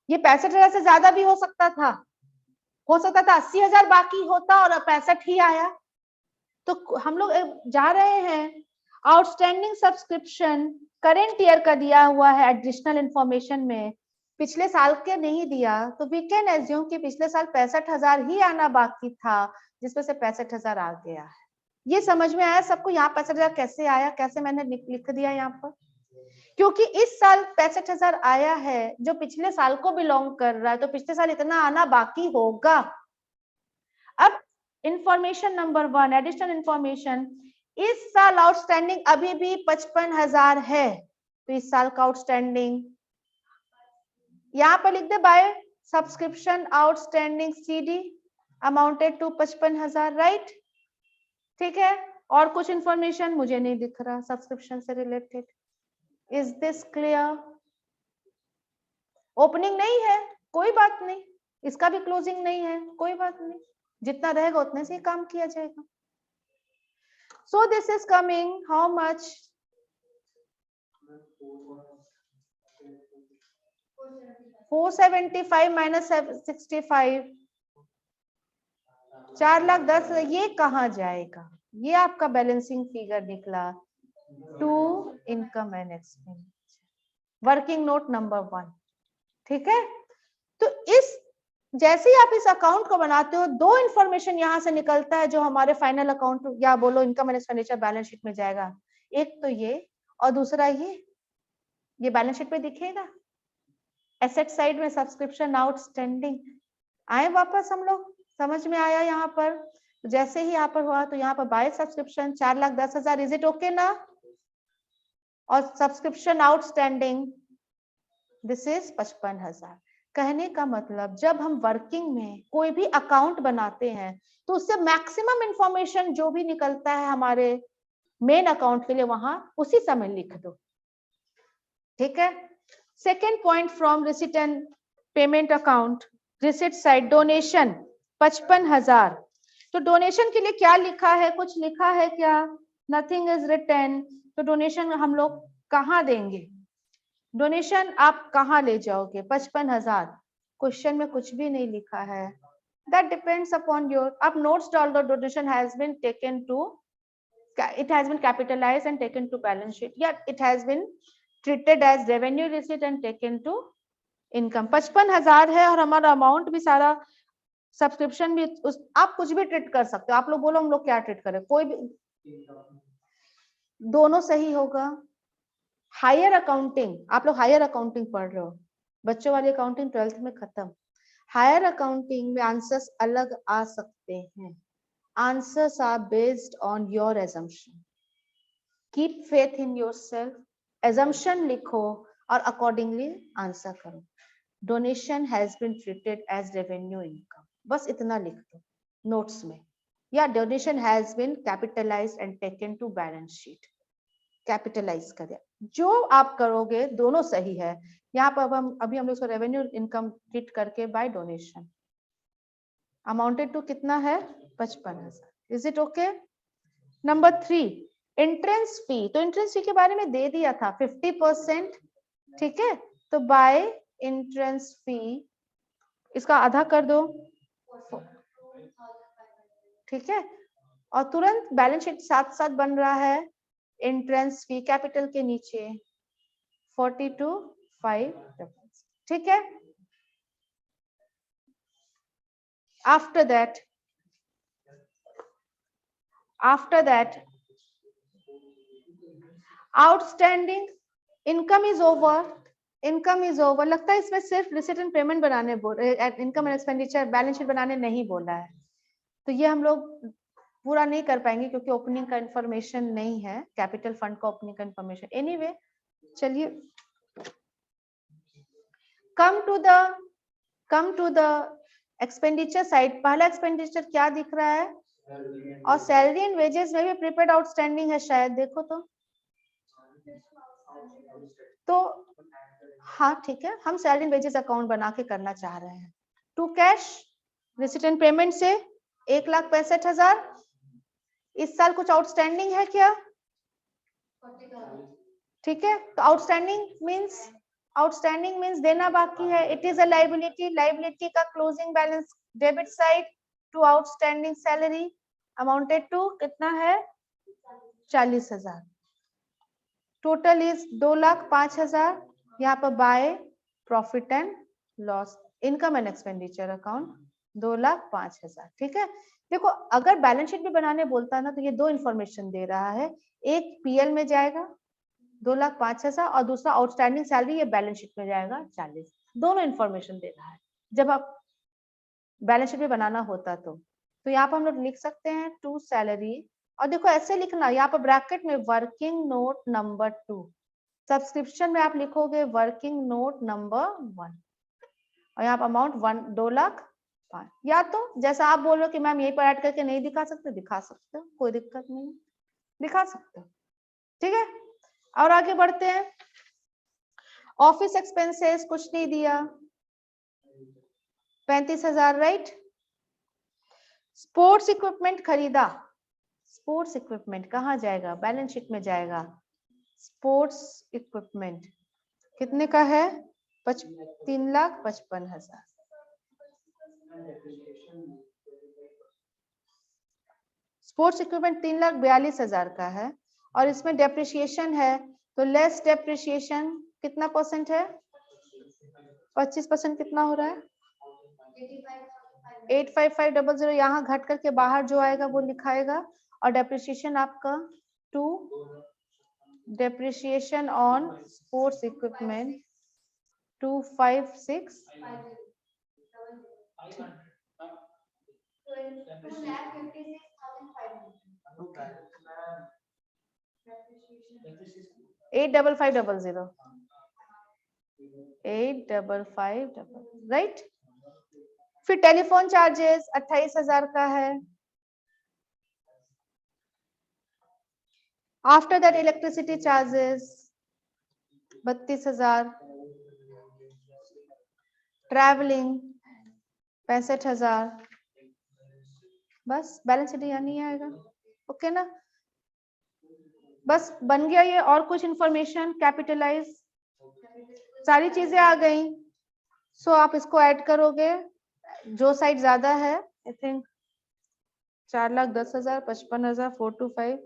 ये 65,000 से ज्यादा भी हो सकता था, हो सकता था 80,000 बाकी होता और 65 ही आया। तो हम लोग जा रहे हैं आउटस्टैंडिंग सब्सक्रिप्शन करेंट ईयर का दिया हुआ है एडिशनल इंफॉर्मेशन में, पिछले साल के नहीं दिया, तो वी कैन एज्यूम कि पिछले साल 65,000 ही आना बाकी था, जिसमें से 65,000 आ गया है। ये समझ में आया सबको? यहाँ 65,000 कैसे आया, कैसे मैंने लिख दिया यहाँ पर? क्योंकि इस साल 65,000 आया है जो पिछले साल को बिलोंग कर रहा है, तो पिछले साल इतना आना बाकी होगा। अब इंफॉर्मेशन नंबर 1, एडिशनल इंफॉर्मेशन, इस साल आउटस्टैंडिंग अभी भी 55,000 है, तो इस साल का आउटस्टैंडिंग यहाँ पर लिख दे by subscription outstanding CD amounted to 55,000, right? ठीक है। और कुछ इंफॉर्मेशन मुझे नहीं दिख रहा सब्सक्रिप्शन से related. Is this clear? Opening नहीं है, कोई बात नहीं, इसका भी क्लोजिंग नहीं है, कोई बात नहीं, जितना रहेगा उतने से ही काम किया जाएगा। So this is coming how much? 475 minus 65, 4,10,000। ये कहाँ जाएगा? ये आपका बैलेंसिंग फिगर निकला to income and expenditure, working note number 1। ठीक है। तो इस जैसे ही आप इस अकाउंट को बनाते हो, दो इंफॉर्मेशन यहां से निकलता है जो हमारे फाइनल अकाउंट या बोलो income and expenditure balance sheet में जाएगा। एक तो ये और दूसरा ये बैलेंस शीट पे दिखेगा एसेट साइड में सब्सक्रिप्शन आउटस्टैंडिंग। आए वापस हम लोग, समझ में आया? यहाँ पर जैसे ही यहाँ पर हुआ तो यहाँ पर by subscription 4,10,000, is it okay ना? और सब्सक्रिप्शन आउटस्टैंडिंग दिस इज 55,000। कहने का मतलब जब हम वर्किंग में कोई भी अकाउंट बनाते हैं तो उससे मैक्सिमम इंफॉर्मेशन जो भी निकलता है हमारे मेन अकाउंट के लिए वहां उसी समय लिख दो। ठीक है। Second point from receipt and payment account, receipt side donation 55,000। तो डोनेशन के लिए क्या लिखा है? कुछ लिखा है क्या? Nothing is written. तो डोनेशन हम लोग कहाँ देंगे? डोनेशन आप कहाँ ले जाओगे? 55,000 क्वेश्चन में कुछ भी नहीं लिखा है। दैट डिपेंड्स अपॉन योर, आप नोट्स डाल दो। Donation has been taken to, it has been capitalized and taken to balance sheet, yeah it has been treated as revenue receipt and taken to income। 55,000 है और हमारा amount भी सारा subscription भी आप कुछ भी ट्रीट कर सकते हो। आप लोग बोलो हम लोग क्या ट्रीट करें? कोई भी, दोनों सही होगा। हायर अकाउंटिंग, आप लोग हायर अकाउंटिंग पढ़ रहे हो, बच्चों वाली अकाउंटिंग 12th में खत्म। हायर अकाउंटिंग में आंसर्स अलग आ सकते हैं। Answers are based on your assumption. Keep faith in yourself. Assumption लिखो और accordingly answer करो। Donation has been treated as revenue income, बस इतना लिख दो notes में, या donation has been capitalized and taken to balance sheet। Capitalize कर दिया। जो आप करोगे दोनों सही है। यहाँ पर अब हम अभी हम लोग रेवेन्यू इनकम ट्रीट करके बाय डोनेशन अमाउंटेड टू कितना है 55,000। Is it okay? Number 3 entrance fee. तो एंट्रेंस फी के बारे में दे दिया था 50%, ठीक है। तो बाय एंट्रेंस फी इसका आधा कर दो, ठीक है। और तुरंत बैलेंस शीट साथ साथ बन रहा है एंट्रेंस फी कैपिटल के नीचे 42,500, ठीक है। After that outstanding income is over. लगता है इसमें सिर्फ रिसीट एंड पेमेंट बनाने बोल रहे, income and expenditure balance sheet बनाने नहीं बोला है। तो ये हम लोग पूरा नहीं कर पाएंगे क्योंकि ओपनिंग का इंफॉर्मेशन नहीं है, कैपिटल फंड का ओपनिंग का इंफॉर्मेशन। एनीवे चलिए come to the expenditure side. पहला एक्सपेंडिचर क्या दिख रहा है? और सैलरी एंड वेजेस में भी प्रीपेड आउटस्टैंडिंग है शायद, देखो तो हाँ ठीक है, हम सैलरी एंड वेजेस अकाउंट बना के करना चाह रहे हैं। To cash receipt and payment से 1,65,000। इस साल कुछ आउटस्टैंडिंग है क्या? ठीक है, तो आउटस्टैंडिंग मीन्स देना बाकी है। इट इज अ लाइबिलिटी का closing balance debit side to outstanding salary amounted to कितना है 40,000। Total is 2,05,000। यहाँ पर by profit and loss income and expenditure account 2,05,000, ठीक है। देखो अगर बैलेंस शीट भी बनाने बोलता है ना तो ये दो इंफॉर्मेशन दे रहा है, एक पीएल में जाएगा 2,05,000 और दूसरा आउटस्टैंडिंग सैलरी ये बैलेंस शीट में जाएगा 40। दोनों इंफॉर्मेशन दे रहा है जब आप बैलेंस शीट में बनाना होता तो यहाँ पर हम लोग लिख सकते हैं टू सैलरी। और देखो ऐसे लिखना, यहाँ पर ब्रैकेट में वर्किंग नोट नंबर 2, सब्सक्रिप्शन में आप लिखोगे वर्किंग नोट नंबर 1 और यहाँ पर अमाउंट 2,05,000। या तो जैसा आप बोल रहे हो कि मैम यहीं पर ऐड करके नहीं दिखा सकते, दिखा सकते हो, कोई दिक्कत नहीं, दिखा सकते हो, ठीक है। और आगे बढ़ते हैं। ऑफिस एक्सपेंसेस कुछ नहीं दिया 35,000, राइट। स्पोर्ट्स इक्विपमेंट खरीदा, स्पोर्ट्स इक्विपमेंट कहाँ जाएगा? बैलेंस शीट में जाएगा। स्पोर्ट्स इक्विपमेंट कितने का है? 3,55,000। स्पोर्ट्स इक्विपमेंट 3,42,000 का है और इसमें डेप्रिसिएशन है तो लेस डेप्रिसिएशन कितना परसेंट है? 25% कितना हो रहा है? 85500। यहाँ घट करके बाहर जो आएगा वो लिखाएगा और डेप्रिसिएशन आपका 2 depreciation on sports equipment 256 85500 85500, right. फिर टेलीफोन चार्जेस 28,000 का है। After that electricity charges 32,000, travelling 65,000। बस बैलेंस शीट यहाँ नहीं आएगा, ओके ना। बस बन गया ये। और कुछ इंफॉर्मेशन कैपिटलाइज सारी चीजें आ गई। सो आप इसको ऐड करोगे, जो साइड ज्यादा है I think 4,10,000, 55,000, 425,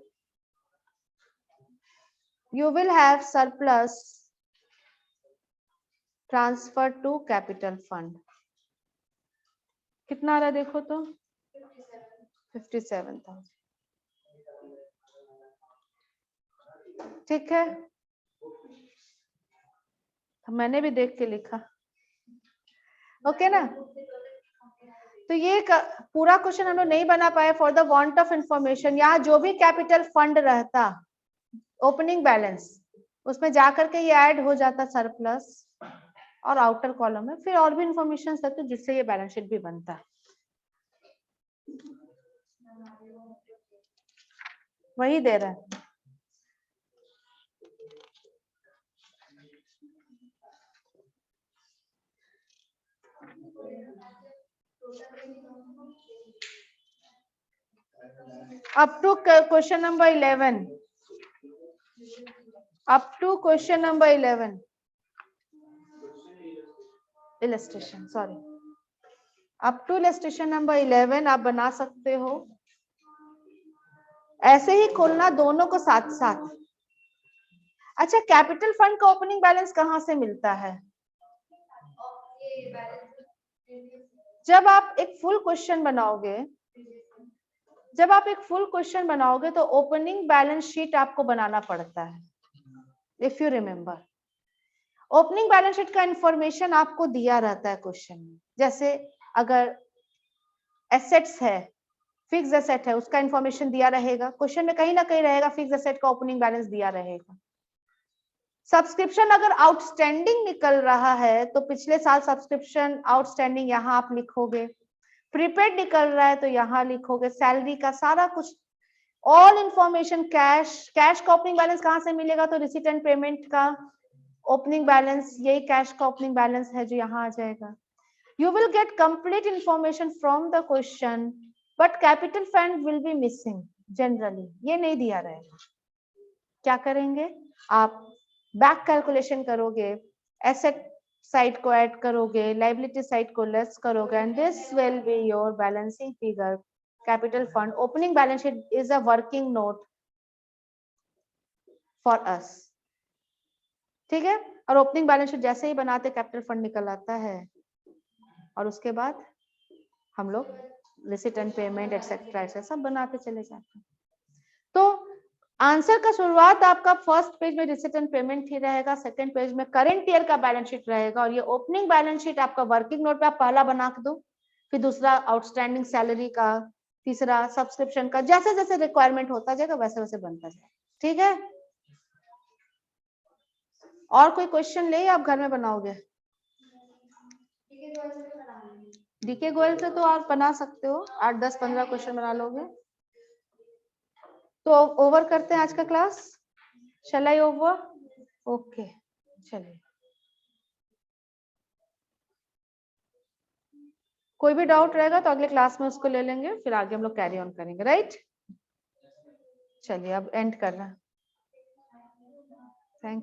you will have surplus transfer to capital fund। कितना आ रहा है देखो तो 57,000, ठीक है। मैंने भी देख के लिखा, ओके ना। तो ये पूरा क्वेश्चन हम लोग नहीं बना पाए for the want of information. यहाँ जो भी कैपिटल फंड रहता ओपनिंग बैलेंस उसमें जाकर के ये ऐड हो जाता सरप्लस और आउटर कॉलम में फिर और भी इंफॉर्मेशन रहते जिससे ये बैलेंस शीट भी बनता है। वही दे रहा है। up to question number 11. Up to question number 11. Illustration, sorry. Up to illustration number 11 आप बना सकते हो. ऐसे ही खोलना दोनों को साथ साथ. अच्छा, कैपिटल फंड का ओपनिंग बैलेंस कहां से मिलता है? जब आप एक फुल क्वेश्चन बनाओगे, तो ओपनिंग बैलेंस शीट आपको बनाना पड़ता है. If you remember, opening balance sheet का इंफॉर्मेशन आपको दिया रहता है क्वेश्चन में. जैसे अगर एसेट्स है, फिक्स एसेट है, उसका इंफॉर्मेशन दिया रहेगा क्वेश्चन में, कहीं ना कहीं रहेगा फिक्स एसेट का ओपनिंग बैलेंस दिया रहेगा. सब्सक्रिप्शन अगर आउटस्टैंडिंग निकल रहा है तो पिछले साल सब्सक्रिप्शन आउटस्टैंडिंग यहाँ आप लिखोगे. प्रीपेड निकल रहा है तो यहाँ लिखोगे. सैलरी का सारा कुछ, ऑल इंफॉर्मेशन. कैश का ओपनिंग बैलेंस कहाँ से मिलेगा? तो रिसीट एंड पेमेंट का ओपनिंग बैलेंस, यही कैश का ओपनिंग बैलेंस है जो यहाँ आ जाएगा. You will get complete information from the question, but capital fund will be missing generally. ये नहीं दिया रहेगा. क्या करेंगे आप? बैक कैलकुलेशन करोगे, एसेट साइड को ऐड करोगे, लाइबिलिटी साइड को लेस करोगे, and this will be your balancing figure. Capital fund opening balance sheet is a working note for us. ठीक है. और ओपनिंग बैलेंस शीट जैसे ही बनाते कैपिटल फंड निकल आता है, और उसके बाद हम लोग रिसीट एंड पेमेंट एक्सेट्रा ऐसे सब बनाते चले जाते हैं. तो आंसर का शुरुआत आपका फर्स्ट पेज में रिसीट एंड पेमेंट ही रहेगा, सेकंड पेज में करंट ईयर का बैलेंस शीट रहेगा, और ये ओपनिंग बैलेंस शीट आपका वर्किंग नोट पे आप पहला बना के दो, फिर दूसरा आउटस्टैंडिंग सैलरी का, तीसरा सब्सक्रिप्शन का, जैसे जैसे रिक्वायरमेंट होता जाएगा वैसे वैसे बनता जाएगा. ठीक है. और कोई क्वेश्चन ले आप घर में बनाओगे? डीके गोयल से तो आप बना सकते हो, 8, 10, 15 क्वेश्चन बना लोगे. तो ओवर करते हैं आज का class. Shall I over? Okay, चलिए. कोई भी डाउट रहेगा तो अगले क्लास में उसको ले लेंगे, फिर आगे हम लोग कैरी ऑन करेंगे. राइट. चलिए अब एंड करना.